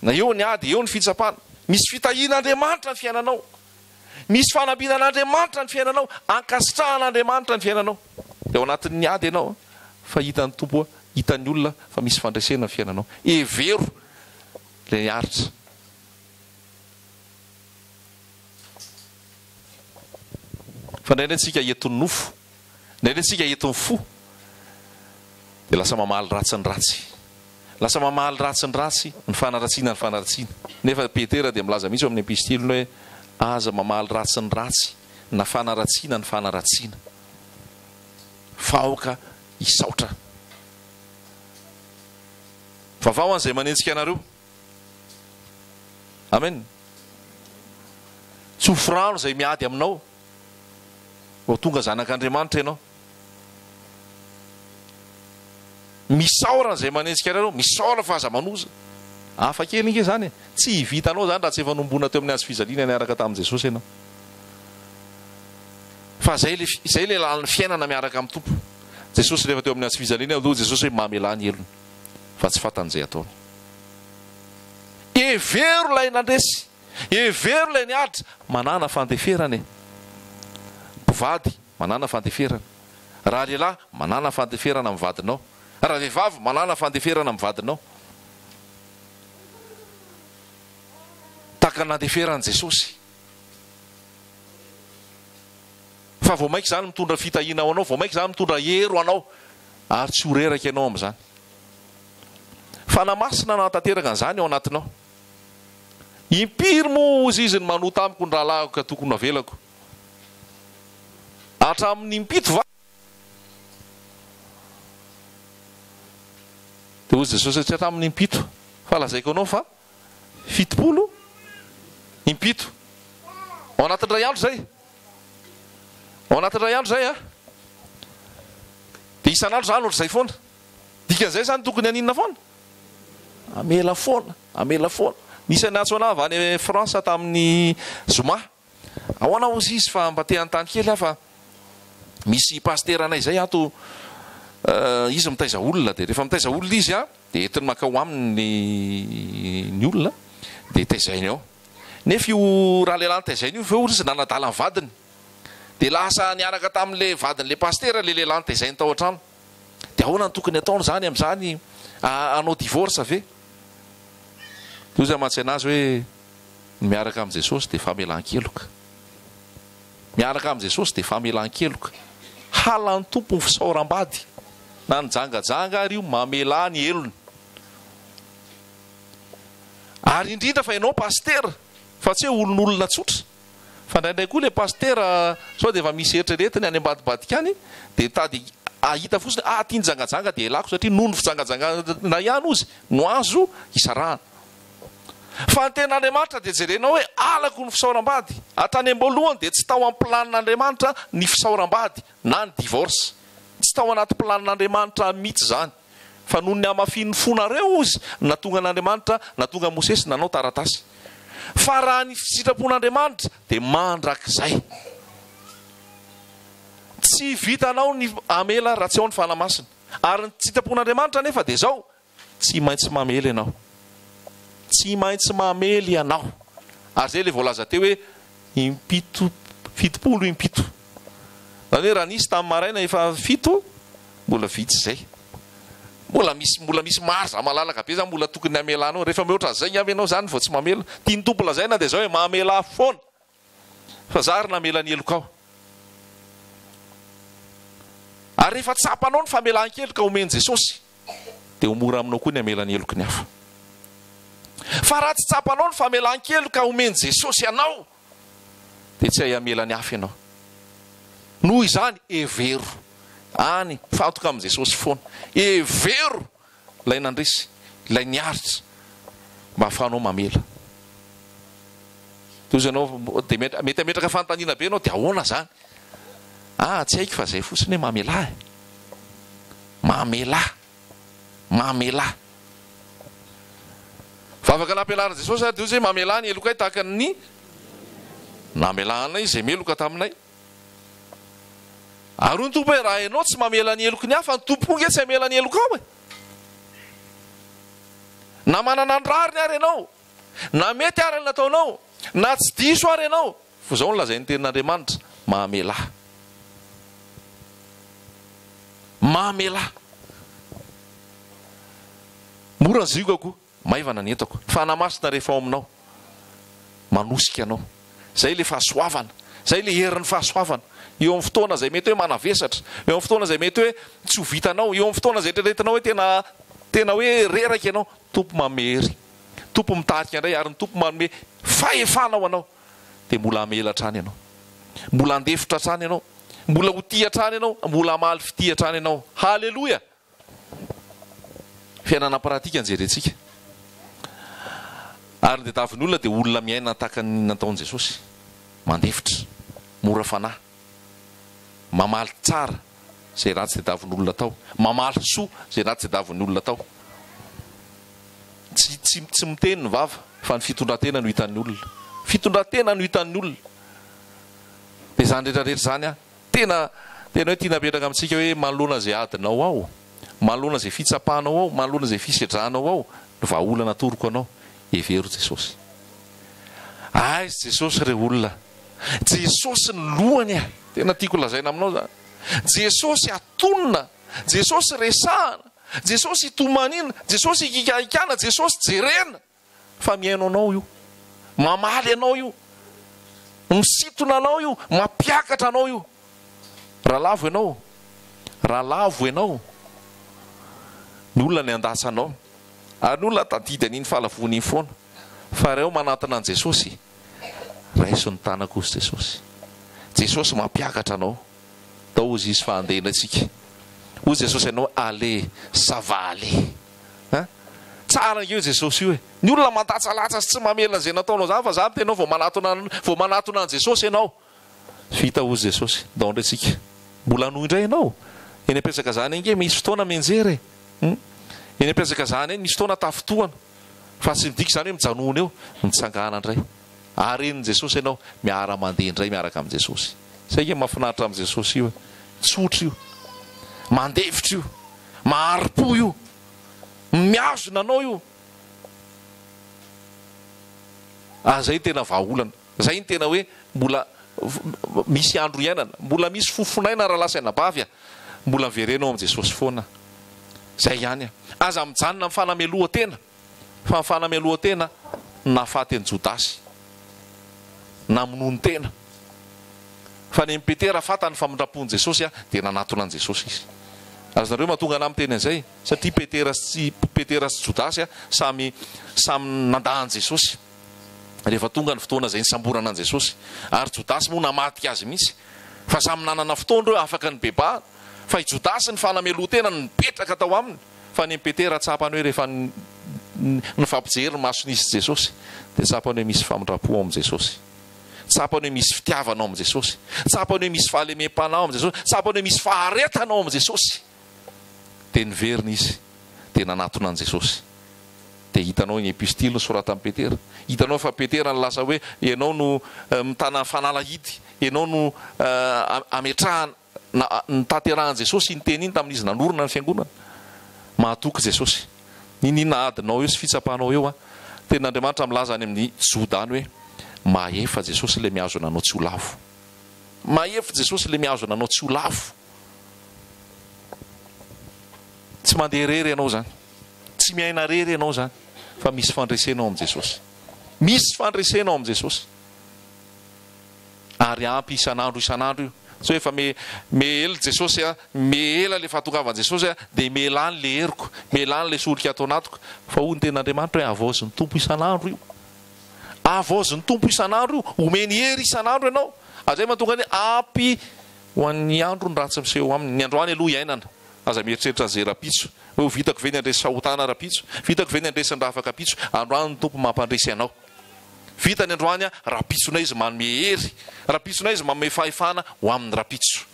Na eo ny ady, eo ny fitsapana. Misy fitahian'Andriamanitra ny fiainanao. Misy fanambinan'Andriamanitra ny fiainanao. Ankasitrahan'Andriamanitra ny fiainanao. Dia ao anatin'ny ady ianao fa hitan'ny tompo, hitan'ny olona fa misy fandresena ny fiainanao. Evero ilay aritra. Fa indraindray antsika enton'ny nofo, indraindray antsika enton'ny fo, dia lasa mamaly ratsy ny ratsy. Lasa mamaly ratsy ny ratsy, ny fanaratsiana ny fanaratsiana. Nefa Petera dia milaza mihitsy amin'ny epistiliny hoe aza mamaly ratsy ny ratsy, na fanaratsiana ny fanaratsiana. Faoka hisaotra. Vavao an'izay manentsika anareo. Amen. Tsofrano izay miady aminao. Vao tonga zanak'Andriamanitra ianao. Misaorana izay manentsika anareo, misaorana fa aza manoza. Hafa kely inge zany, tsy hivitanao zany raha tsy efa nombona teo amin'ny hazo fijaliana niaraka tamin'i Jesosy ianao. Fa izay le lalàna fiainana miaraka amin'ny tompo. Jesosy rehefa teo amin'ny hazo fijaliana, aloha Jesosy hoe mamelà ny elony, fa tsy fatan'izay ataony. Evero lay nandresy, evero lay niadra, manana fandeferany. Mpivady manana fandeferana. Raha lehilahy manana fandeferana amin'ny vadinao. Raha vehivavy manana fandeferana amin'ny vadinao. Taka nandeferan' Jesosy. Fa vao maika zany mitondra fitahiana ao anao, vao maika zany mitondra hero anao, ary tsy ho reraka ianao amin'izany. Fa namasina natanteraka an'izany ao anatinao. Impiry moa izy izy ny manota amiko ny rahalahy ka tokony avelako. Hatramin'ny impito va. Dia hoy Jesosy tsy hatramin'ny impito, fa lazaiko anao fa 70 impito. Ao anatin'ny ray andro zay. Ao anatin'ny ray andro zay a. Dia isan'andro zany ohatr'izay foana. Dikan'izay zany tokony haninana foana. Amela foana, amela foana. Misy anatso anah avy any Fransa tamin'ny Zoma. Ahoana ozy izy fa mba te an-tany kely aho fa misy pasteur anay zay ato, izy mitaiza olona. Dia rehefa mitaiza olona izy a, dia entiny makao aminy ny olona, dia taizainy ao. Nefa io raha lehilahy taizainy io feo izy nanadala ny vadiny. Dia lasa niaraka tamin'le vadin'le pasteur le lehilahy taizainy tao an-trano. Dia ahoana ny tokony ataony zany amin'izany, anao divorce ve? Dia izy aman-tsaina azy hoe miaraka amin'i Jesosy dia famelan-keloka. Miaraka amin'i Jesosy dia famelan-keloka. Halan'ny tompo ny fisaoram-bady. Na nijangajanga ary io mamelà ny elony. Ary indrindra fa ianao pasteur, fa tsy hoe olon'olona tsotra. Fa indraindray koa le pasteur sao dia efa misy eritreretiny any ambadibadika any, dia tady ahita fotsiny tia nijangajanga dia elako satria noho ny fijangajangana ihany ozy no azo isarahana. Fa ny ten'Andriamanitra dia jerenao hoe alako ny fisaoram-bady. Hatrany am-boalohany dia tsy tao amin'ny planin'Andriamanitra ny fisaoram-bady na ny divorce. Tsy tao anaty planin'Andriamanitra mihitsy zany. Fa noho ny amafian'ny fonareo ozy, natonga an'Andriamanitra, natonga Mosesy nanao taratasy. Fa raha ny sitrapon'Andriamanitra dia mandrakizay. Tsy vitanao ny amela raha tsy ao ny fanamasina. Ary ny sitrapon'Andriamanitra nefa dia zao, tsy maintsy mamely ianao. Tsy maintsy mamely ianao. Ary zay le voalaza teo hoe impito, 70 impito. Zany hoe raha nisy tamin'ny maraina efa 7, mbola vitsy zay. mbola misy marza malalaka be zany mbola tokony amelanao rehefa mihoatra zay avy ianao zany vao tsy mamela tia ny tompo lazaina dia zao hoe mamela foana fa zary namela ny heloka ao ary rehefa tsapanao ny famelan-keloka omeny Jesosy dia ho mora aminao koa ny amela ny heloka ny hafa fa raha tsy tsapanao ny famelan-keloka omeny Jesosy ianao dia tsy hay amela ny hafa ianao noho izany evero any fatoka amin'i Jesosy foana evero ilay nandresy ilay niaritra mba ahafahanao mamela toy ianao dia mety ametraka fanontaniana be ianao dia ahoana zany tsy haiko fa zay fotsiny hoe mamela mamela fa afaka nampialarana Jesosy dia hoe mamela ny elokay tahaka ny namelanay izay meloka taminay ary ny tompo hoe raha ianao tsy mamela ny eloko ny hafa ny tompo nge tsy amela ny eloko ao na manana ny rariny ary ianao na mety ary ny nataonao na tsy diso ary ianao fa zao ny lazay ny tenin'Andriamanitra mamela mora ny zikako maivana ny entako fanamasina rehefa ao aminao manosika anao zay le fahasoavana zay le herin'ny fahasoavana eo amin'ny fotoana zay mety hoe manavesatra eo amin'ny fotoana zay mety hoe tsy ho vitanao eo amin'ny fotoana zay treretinao hoe tena hoe reraka ianao tompo mamery tompo mitarika indray ary ny tompo manome fahefanao anao dia mbola amela hatrany ianao mbola andefitra hatrany ianao mbola ho tia hatrany ianao mbola amaly fitia hatrany ianao halleloia fiainana pratika anjerentsika ary dia tavin'olona dia olona miaina tahaka ny nataon'i Jesosy mandefitra mora fanahy mamaly tsara zay ratsy dia tavin'olona tao mamaly soa zay ratsy dia tavin'olona tao tsy miteny ny vava fa ny fitondratena no hitan'ny olona fitondratena no hitan'ny olona dia zany rehetrarehetra zany tena hoe tia napetraka amintsika hoe manoloana zay adinao ao manoloana zay fitsapahanao ao manoloana zay fisedranao ao no vahaolana toroko anao evero Jesosy aizy Jesosy re olona Jesosy ny lohany tena tiako lazaina aminao zany Jesosy atonina Jesosy resahana Jesosy itomanina Jesosy ikikaikana Jesosy jerena fa miaino anao io mamaly anao io misitona anao io mampiakatra anao io rahalavo ianao ny olona ny andasanao ary ny olona tadidy an'iny fahalavony iny foana fa reo manatona an' Jesosy raiso ny tana kosa Jesosy mampiakatra anao tao ozy izy fahandena antsika ozy Jesosy ianao ale sava ale tsara ngeo Jesosy io e ny olona mandatsalatsa sy tsy mamela zay nataonao zany fa za tenao vao manatona an' Jesosy ianao vita ozy Jesosy dao ndray tsika mbola noho indray ianao eny apetsaka zany nge misy fotoana menjery eny apetsaka zany eny misy fotoana tafotoana fa tsy midika zany hoe mijanona eo mitsangana indray ary eniny Jesosy ianao miara mandeha indray miaraka amin'i Jesosy zay nge mahafinaritra amin'i Jesosy io tsotra io mandevitra io maharo-po io miazona anao io zay tena vahaolana zay ny tena hoe mbola misy andro iainana mbola misy fofonaina raha lasa ainabavy mbola miverenao amin'i Jesosy foana zay ihany aza mijanona mifanameloha-tena fa mifanameloha-tena nafaty an'i Jodasy namonono tena fa ny Petera fatany famindrapon'i Jesosy dia nanatona an' Jesosy izy azonareo mahatonga anahy miteny an'izay satria Petera sy Jodasy samy nandahan' Jesosy rehefa tonga ny fotoana zay nisamborana an' Jesosy ary Jodasy moa namatika azy mihitsy fa samy nanana fotoana reo afaka ny bebahana fa i Jodasy ny fanameloha-tena nipetraka tao aminy fa ny Petera tsapany hoe rehefa nifampijery ny mason'izy Jesosy dia tsapany hoe misy famindrapo ao amin'i Jesosy tsapany hoe misy fitiavanao amin'i Jesosy tsapany hoe misy fahalemem-panao amin'i Jesosy tsapany hoe misy faharetanao amin'i Jesosy dia niverina izy dia nanatona an' Jesosy dia hitanao ny epistily nosorata amin'ny Petera hitanao fa Petera ny lasa hoe ianao no mitana fanalahidy ianao no ametrahana ny tanterahan' Jesosy ny teny iny tamin'izy nanorona ny fiangonana mahatoky Jesosy ninina adinao eo sy fitsapanao eo tenin'Andriamanitra milaza any amin'ny Jodany hoe mahefa Jesosy le miazo nanao tsy ho lavo mahefa Jesosy le miazo nanao tsy ho lavo tsy tsy mandeha rery ianao zany, tsy miaina rery ianao zany, fa misy fandresenao am' Jesosy, misy fandresenao am' Jesosy, ary ampy isan'andro io. Tsy hoe efa mehela Jesosy a, mehela le fahatogavan Jesosy a, de mehlany le heriko, mehlany le solika atao anatiko, fa hoy ny ten'Andriamanitra hoe avozin'ny tompo isan'andro io, avozin'ny tompo isan'andro io, omeny hery isan'andro ianao. Azay mahatonga ny ampy ho an'ny andro ny ratsy miseho aminy. Ny androany aloha iainana, aza mieritreritra zay rapitso hoe vitako ve ny andresy sahotana rapitso, vitako ve ny andresy ndravaka pitso, androany ny tompo mampandresy anao. Vita ny androany a, rapitsonay izy manome hery, rapitsonay izy manome fahefana ho amin'ny rapitso.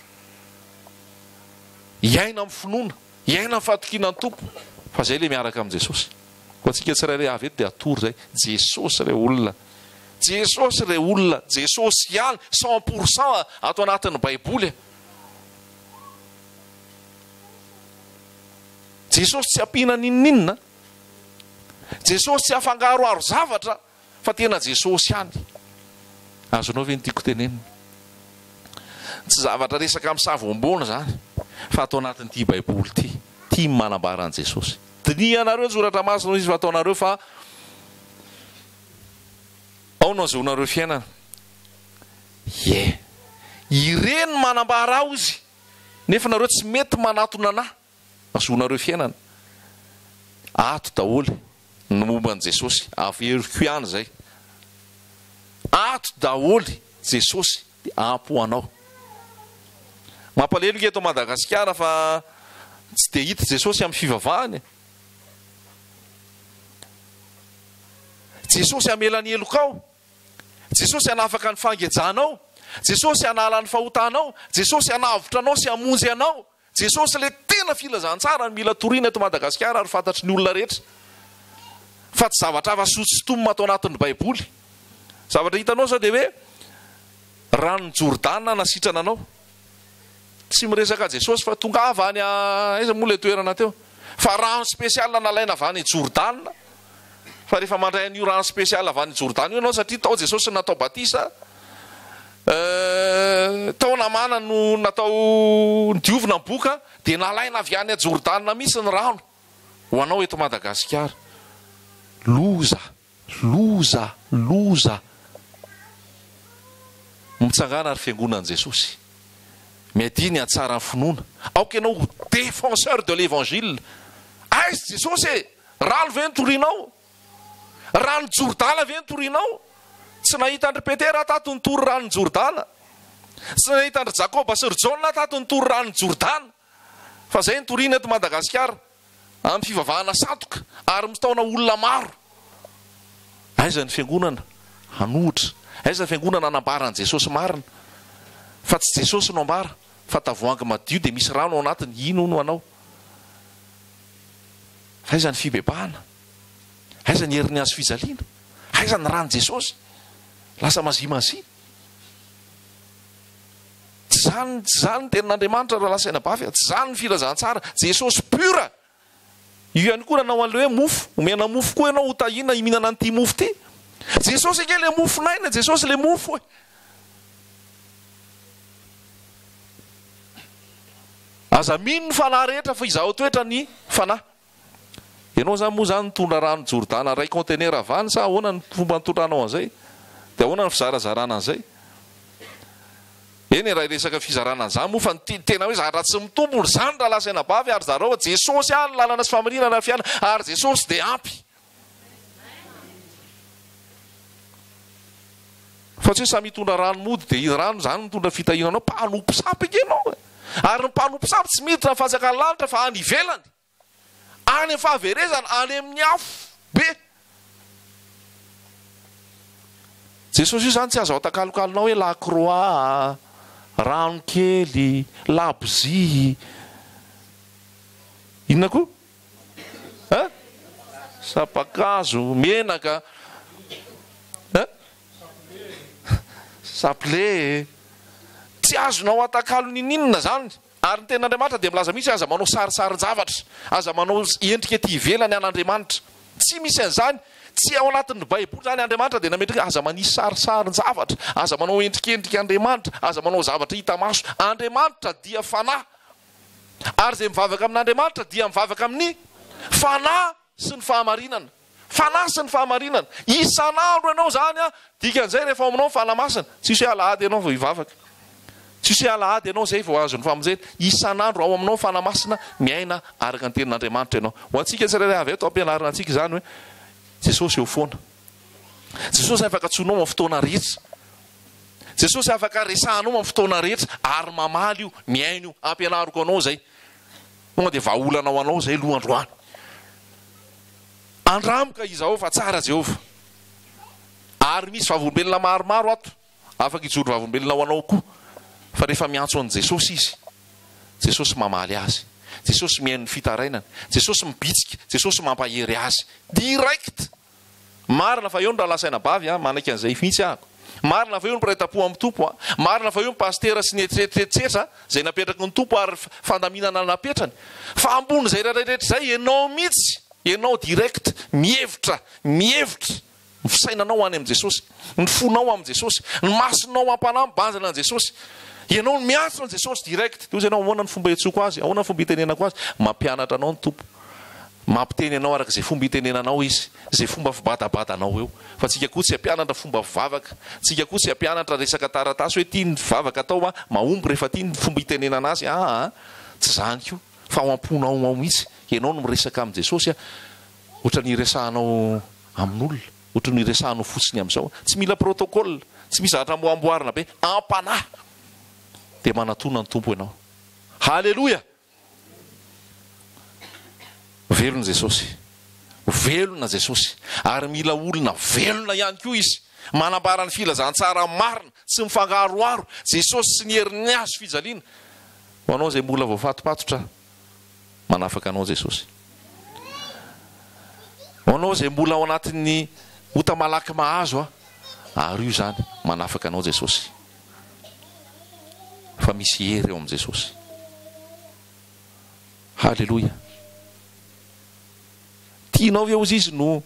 Iaina amin'ny finoana, iaina amin'ny fahatokiana ny tompo, fa zay le miaraka amin'i Jesosy. Ko atsika tsirairay avy eto dia atory zay, Jesosy re olona, Jesosy re olona, Jesosy ihany 100% ato anatin'ny Baiboly. Jesosy tsy ampiana ninninna, Jesosy tsy afangaroaro zavatra, fa tena Jesosy ihany. Azonao ve ny tiako tenenina? Tsy zavatra resaka amin'ny savoam-boana zany, fa atao anatin'ity Baiboly ty, ty manambara an' Jesosy. Dinianareo ny soratra masina izy fa ataonareo, fa ao no azaonareo fiainana. Ireny manambara ao izy, nefa nareo tsy mety manatona anahy, azaonareo fiainana. Ato daholy ny momba an' Jesosy, averiko ihany zay. Ato daholy Jesosy dia ampy ho anao. Mampalelo eto Madagasikara fa tsy dia hita Jesosy amin'ny fivavahany. Jesosy amelany elokao, Jesosy anafaka ny fangejanao, Jesosy anala ny fahotanao, Jesosy anavotra anao sy amonjy anao, Jesosy le tena filazantsara ny mila toriana eto Madagasikara ary fantatry ny olona rehetra. Fa tsy zavatra hafa sotsitomina atao anatin'ny Baiboly. Zavatra hitanao sao dia hoe ranon'ny Jordana nasitrana anao. Tsy miresaka Jesosy fa tonga avy any aiza moa le toerana teo, fa rano spesiala nalaina avy any Jordana. Fa rehefa mandray an'io rano spesiala avy any Jordana io ianao, satria tao Jesosy natao batisa, tao namana no natao diovina ny boka, dia nalaina avy any Jordana misy ny rano ho anao eto Madagasikara. Loza mitsangana ary fiangonan'i Jesosy, miadiny atsara ny finoana. Aoka ianao défenseur de l'évangile. Aizy Jesosy, rano ve nitorianao? Rano Jordana ve nitorianao? Tsy nahita andry Petera tato nitory rano Jordana, tsy nahita andry Jakoba sy ry Jaona tato nitory rano Jordana, fa zay nitoriana eto Madagasikara amin'ny fivavahana satoka ary mitaona olona maro. Aiza ny fiangonana hanohitra, aiza ny fiangonana anambaran' Jesosy marina, fa tsy Jesosy no ambara, fa tavoahangy madio dia misy rano ao anatiny, ino no anao? Aiza ny fibebahana, aiza ny herin'ny azo fijaliana, aiza ny rano Jesosy? Lasa mazimazia. Tsy zany ny tenin'Andriamanitra raha lasaina bafy, tsy zany ny filazantsara. Jesosy pura. Io ihany koa nanao an'le hoe mofo, omena mofo koa ianao ho tahina himinana an'ity mofo ty. Jesosy ke le mofonaina, Jesosy le mofo e. Aza mino ny fanahy rehetra fa izaho toetra ny fanahy. Ianao zany moa zany nitondra rano Jordana ray conteneur avany, sa ahoana ny fomba nitondranao an'izay? Dia ahoana ny fizarazarana an'izay? Eny raha resaka fizarana an'izany moa, fa tena hoe zavatra tsy mitombo zany raha lasaina bavy, ary zareo Jesosy any lalana sy famarinana fiana, ary Jesosy dia ampy. Fa tsy hoe samy mitondra rano mody dia rano zany mitondra fitahinanao, mpanompo sapy ianao. Ary ny mpanompo sapy tsy miditra ny fanjakany lanitra fa any ivelany, any amin'ny fahaverezana, any amin'ny afo be. Jesosy io zany tsy azo atakalokalonao hoe lakroa, rano kely, labozy, inona koa? Sapakazo, menaka, saple. Tsy azonao atakalo ninninona zany. Ary ny ten'Andriamanitra dia milaza mihitsy aza manao sarisarin-javatra, aza manao endrika ety ivelany an'Andriamanitra. Tsy misy an'izany, tsy ao anatin'ny Baiboly zany Andriamanitra dia nametraka aza manisy sarisarin-javatra, aza manao endrikendrika Andriamanitra, aza manao zavatra hita maso. Andriamanitra dia fanahy. Ary zay mivavaka amin'Andriamanitra dia mivavaka amin'ny fanahy sy ny fahamarinana. Fanahy sy ny fahamarinana. Isan'andro ianao zany a, dikan'izay rehefa aminao ny fanamasina, tsisy hoe alahady ianao vao hivavaka. Tsisy hoe alahady ianao zay vao azo ny famonjena. Isan'andro ao aminao fanamasina, miaina araka ny tenin'Andriamanitra ianao. Ho antsika tsirairay avy eto ampianarana antsika zany hoe Jesosy eo foana. Jesosy afaka tsoinao amin'ny fotoana rehetra. Jesosy afaka resahanao amin'ny fotoana rehetra ary mamaly io, miaina io, ampianariko anao zay. Tonga dia vahaolanao anao zay lohandroany. Andramika izao fa tsara Jehova. Ary misy vavolombelona maromaro ato, afaka hijoro vavolombelona ho anao koa. Fa rehefa miantso an' Jesosy izy, Jesosy mamaly azy. Jesosy mihaino ny fitarainana. Jesosy mibitsika. Jesosy mampahery azy. Direct. Marina fa eo ny rahalasaina bavy, manaiky an'izay mihitsy ahako. Marina fa eo ny mpiray-tampo amin'ny tompo. Marina fa eo ny pastera sy ny eritreritreritretra zay napetraky ny tompo ary fandaminana napetrany. Fa ambony zay rehetrarehetra zay, ianao mihitsy, ianao direct, mihevitra, ny fisainanao any amin'ny Jesosy, ny fonao amin'ny Jesosy, ny masonao ampanambanjana an' Jesosy. Ianao miantso an' Jesosy direct. Dia ianao ahoana ny fomba etsoko azy, ahoana ny fomba hitenenako azy, mampianatra anao ny tompo. Mampiteny anao araka zay fomba hitenenanao izy, zay fomba fibadabadanao eo. Fa tsika koa tsy hampianatra fomba fivavaka, tsika koa tsy hampianatra resaka taratasy hoe tia ny vavaka atao mahomby rehefa tia ny fomba hitenenana azy. Tsy zany io, fa ao am-ponao ao mihitsy. Ianao no miresaka amin'ny Jesosy, ohatra ny resahanao amin'olona, ohatra ny resahanao fotsiny amin'izao. Tsy mila protocole, tsy misy zavatra amboamboarina be, ampanahy dia manatona ny tompo ianao. Halleloja. Velona Jesosy, velona Jesosy, ary mila olona velona ihany koa izy, manambara ny filazantsara marina, tsy mifangaroaro Jesosy sy ny herin'ny azo fijaliana. Ho anao zay mbola voafatopatotra, manafaka anao Jesosy. Ho anao zay mbola ao anatin'ny ota malaky mahazo, ary io zany manafaka anao Jesosy. Fa misy hery eo amin'ny Jesosy. Halleloja. Tianao ve ozy izy no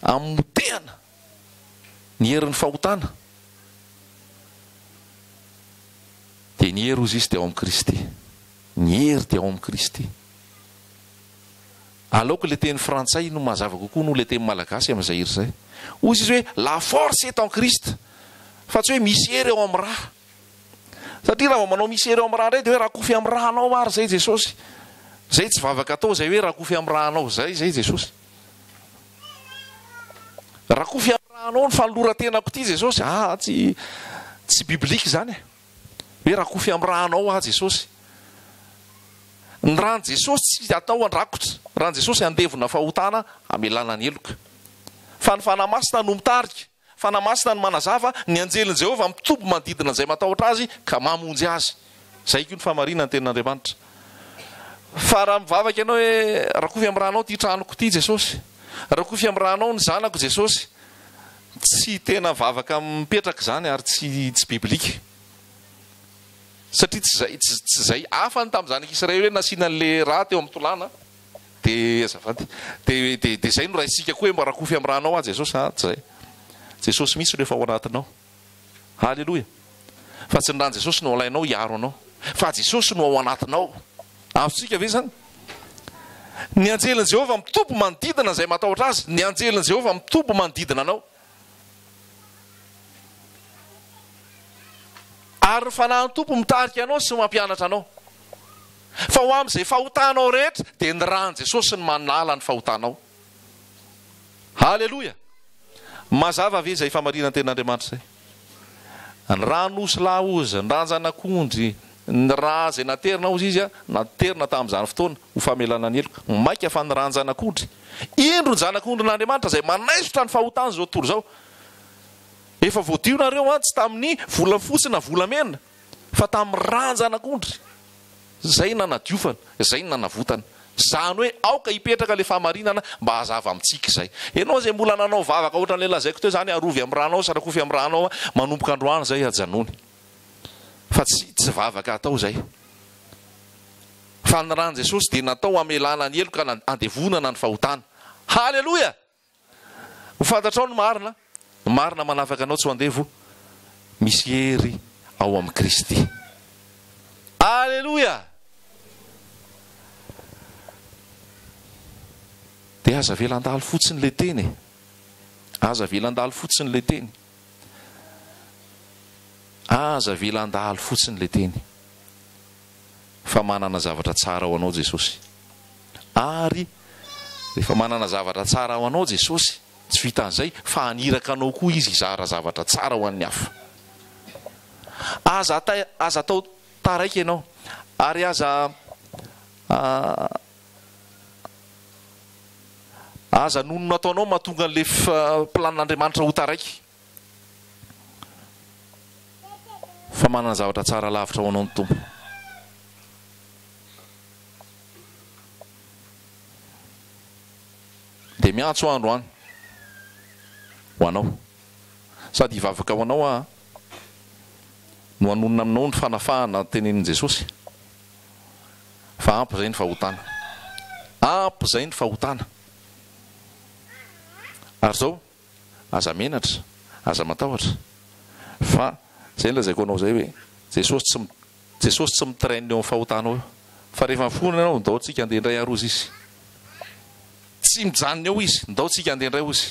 amotehana ny herin'ny fahotana? Dia ny hery ozy izy dia ao amin'ny Kristy. Ny hery dia ao amin'ny Kristy. Aleoko le teny frantsay no mazava kokoa no le teny malagasy amin'izay hery zay. Ozy izy hoe la force est en Christ. Fa tsy hoe misy hery eo amin'ny raha. Satria raha manao misy hery eo amin'ny raha indray dia hoe raha kofy amin'ny rahanao mary zay Jesosy. Zay tsy vavaka atao zay hoe raha kofy amin'ny rahanao zay Jesosy. Raha kofy amin'ny rahanao ny fanoloran-tenako ity Jesosy, tsy biblika zany. Hoe raha kofy amin'ny rahanao Jesosy. Ny rahan'i Jesosy tsy atao andrakotra. Rahan'i Jesosy andevona fahotana amelana ny heloka. Fa ny fanamasina no mitarika. Fanamasina ny manazava, ny anjelin'i Jehovah mitombo manodidina izay matahotra azy ka mamonjy azy. Zay koa ny fahamarinana ny tenin'Andriamanitra. Fa raha mivavaka ianao hoe raha kofy amin'ny rahanao ty tranoko ty Jesosy, raha kofy amin'ny rahanao ny zanako Jesosy, tsy tena vavaka mipetraka zany ary tsy biblika. Satria tsy zay afany tamin'ny zanaka Israely hoe nasiana le raha teo amin'ny tolana, dia azafady, dia zay no raha isika koa hoe mba raha kofy amin'ny rahanao Jesosy. Tsy zay. Jesosy misy rehefa ao anatinao. Halleloja. Fa tsy ny rahan'i Jesosy no alainao hiaro anao, fa Jesosy no ao anatinao. Azotsika ve zany? Ny anjelin'i Jehovah mitombo manodidina izay matahotra azy. Ny anjelin'i Jehovah mitombo manodidina anao. Ary ny fanahin'ny tompo mitarika anao sy mampianatra anao. Fa ho amin'izay fahotanao rehetra dia ny rahan'i Jesosy ny manala ny fahotanao. Halleloja. Mazava ve izay fahamarinana ny tenin'Andriamanitra izay? Ny ranosy laozy, ny ranjanak'ondry, ny raha zay naterina ozy izy naterina tamin'izany fotoana ho famelana ny heloka. Maika fa ny ranjanak'ondry. Indro ny zanak'ondrin'Andriamanitra zay manaisotra ny fahotana zao tontolo zao. Efa voadio nareo tsy tamin'ny vola fotsy na volamena, fa tamin'ny ranjanak'ondry. Zay nanadiofana, zay nanavotana. Zany hoe aoka hipetraka le fahamarinana mba hazava amintsika izay. Ianao zay mbola nanao vavaka ohatran'ilay lazaiko teo zany, arovy amin'ny rahanao, sarakofy amin'ny rahanao, manomboka androany zay ajanony. Fa tsy vavaka atao zay. Fa ny rahan'i Jesosy dia natao amelana ny heloka andevonana ny fahotana. Halleloja. Ho fantatrao ny marina. Ny marina manafaka anao tsy ho andevo. Misy hery ao amin'ny Kristy. Halleloja. aza velan-daly fotsiny le teny aza velan-daly fotsiny le teny aza velan-daly fotsiny le teny fa manana zavatra tsara ho anao Jesosy ary rehefa manana zavatra tsara ho anao Jesosy tsy vita an'izay fa aniraka anao koa izy izara zavatra tsara ho an'ny hafa aza atao taraiky ianao ary aza nonona ataonao mahatonga an'le planin'Andriamanitra ho taraiky fa manana zavatra tsara lavitra ho anao ny Tompo. Dia miantso andro any ho anao sady hivavaka ho anao no hanonona aminao ny fanafahana tenenin' Jesosy fa ampy izay ny fahotana ampy izay ny fahotana ary zao aza menatra aza matahotra fa zay lazaiko anao zay hoe Jesosy tsy mitraine eo amin'ny fahotanao eo fa rehefa mifonana ianao ndao tsika andeha indray arozy izy tsy mijanona eo izy ndao tsika andeha indray ozy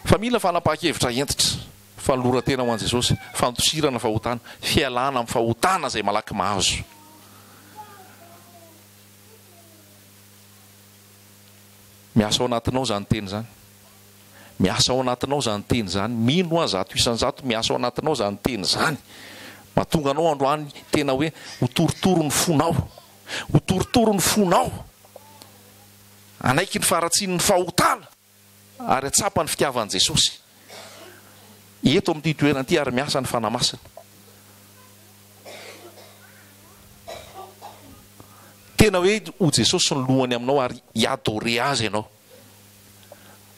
fa mila fanapaha-kevitra entitra fanolora-tena ho an' Jesosy fantosirana fahotana fialana amin'ny fahotana izay malaky mahazo miasa ao anatinao zany teny zany miasa ao anatinao zany teny zany mino aza zato isan'zato miasa ao anatinao zany teny zany mahatonga anao androany tena hoe ho torotoro ny fonao ho torotoro ny fonao anaiky ny faratsiny ny fahotana ary atsapa ny fitiavan'i Jesosy eto amin'ity toerana ity ary miasa ny fanamasina tena hoe ho Jesosy ny lohany aminao ary hiadore azy ianao.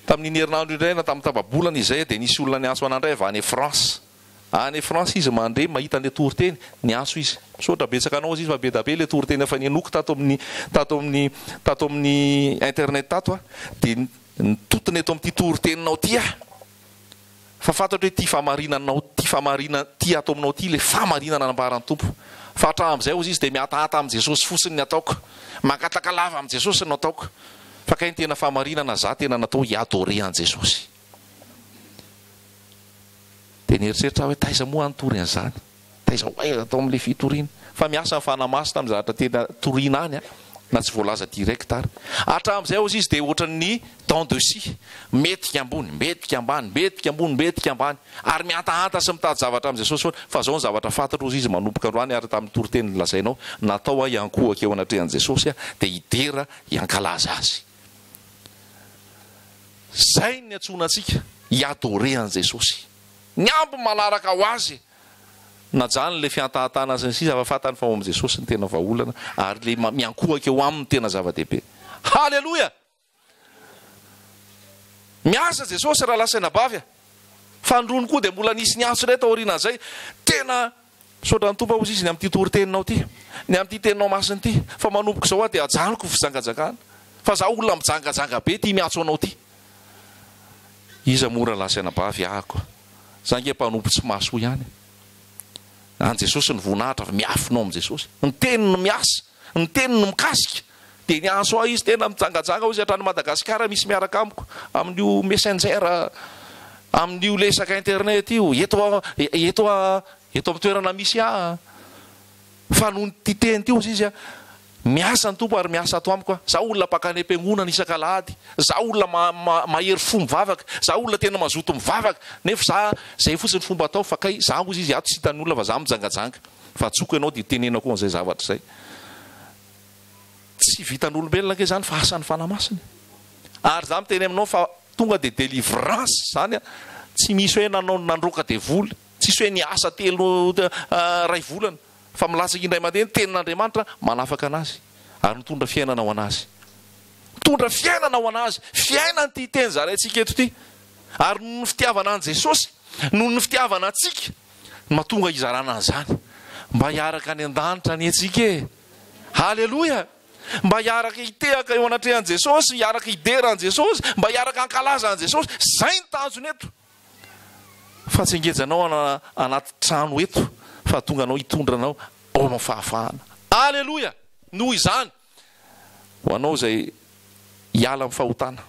Tamin'ny herinandro indray na tamin'ny tababolana izay dia nisy olona niantso anandray avy any France. Any France izy mandre mahita ny toriteny niantso izy. Misaotra betsaka anao izy fa be da be le toriteny efa nianoky tato amin'ny internet tato dia nitotony eto amin'ity toriteninao ty fa fantatra hoe ty famarinanao ty ato aminao ty le famarinana anambaran'ny Tompo. Fa hatramin'izay ozy izy dia miatahata amin'i Jesosy fotsiny ny ataoko makataka lava amin'i Jesosy no ataoko fa kainy tena famarinana za tena natao hiadore an' Jesosy. Dia nieritreritra hoe taiza moa anotory an'izany taiza hoay atao amin'le fitoriana fa miasa ny fanamaso tamin'ny zavatra tena toriana any na tsy voalaza direct ary hatramin'izay ozy izy dia ohatran'ny dent de scie metika ambony metika ambany metika ambony metika ambany ary miantahanta sy mitady zavatra amin'i Jesosy fa zao ny zavatra fantatra ozy izy manomboka androany ary tamin'ny toriteny lazainao natao hiankohaka eo anatrehan'i Jesosy dia hidera hiankalaza azy. Zay ny antsoina antsika hiadore an' Jesosy ny amby manaraka ho azy najany le fiantahatana azy sy zava-fatany fa ao amin'i Jesosy ny tena vahaolana ary le miankohaka eo aminy tena zava-dehibe. Halleloia! Miasa Jesosy raha lasaina bavy fa androny koa dia mbola nisy niantso ireto aoriana zay tena saotra ny Tompo ozy izy ny amin'ity toriteninao ty ny amin'ity teninao masiny ty fa manomboka izao dia ajanoko fijangajakana fa za olona mijangajanga be ty miantso anao ty iza mora lasaina bavy ahako zange mpanompo tsy maso ihany an' Jesosy ny voninahitra fa miafinao amin'i Jesosy ny teniny miasa ny teniny mikasika dia niantso aho izy tena mijangajanga ozy hatrany Madagasikara misy miaraka amiko amin'io messenger amin'io lesaka internet io eto amin'ny toerana misy fa noho ty teny ty ozy izy miasa ny Tompo ary miasa ato amiko za olona pakany am-piangonana isan-kalahady za olona mahery fo mivavaka za olona tena mazoto mivavaka nefa za zay fotsiny fomba atao fa kay za ozy izy ato tsy hitany olona fa za mijangajanga fa tsoko ianao dia tenena koa an'izay zavatra zay tsy vitan'olombelona ke zany fa asany fanamasiny ary za miteny aminao fa tonga dia délivrance zany tsy misy hoe nanao nandroka devoly tsisy hoe niasa telo ray volana fa milatsaka indray mandeha ny tenin'Andriamanitra manafaka anazy ary mitondra fiainana ho anazy mitondra fiainana ho anazy fiainany ty teny zarayntsika eto ty ary noho ny fitiavana an' Jesosy noho ny fitiavana antsika mahatonga izarana an'izany mba hiaraka any an-danitra ny antsika e. Halleloia! Mba hiaraka hitehaka eo anatrehan'i Jesosy hiaraka hidera an' Jesosy mba hiaraka ankalaza an' Jesosy zay ny tanjony eto fa tsy engejanao anaty trano eto fa tonga anao hitondra anao ao amin'ny fahafahana. Halleloia! Noho izany ho anao zay hiala amin'ny fahotana,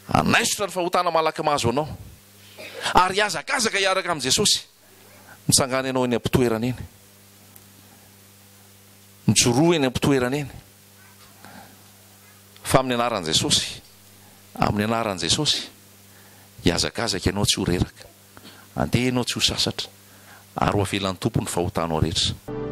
anaisotra ny fahotana malaky mahazo anao, ary hiazakazaka hiaraka amin'i Jesosy, mitsangana ianao eny am-pitoerana eny, mijoroa eny am-pitoerana eny, fa amin'ny anaran'i Jesosy, amin'ny anaran'i Jesosy, hiazakazaka ianao tsy ho reraka, andeha ianao tsy ho sasatra, ary ho avelan'ny tompo ny fahotanao rehetra.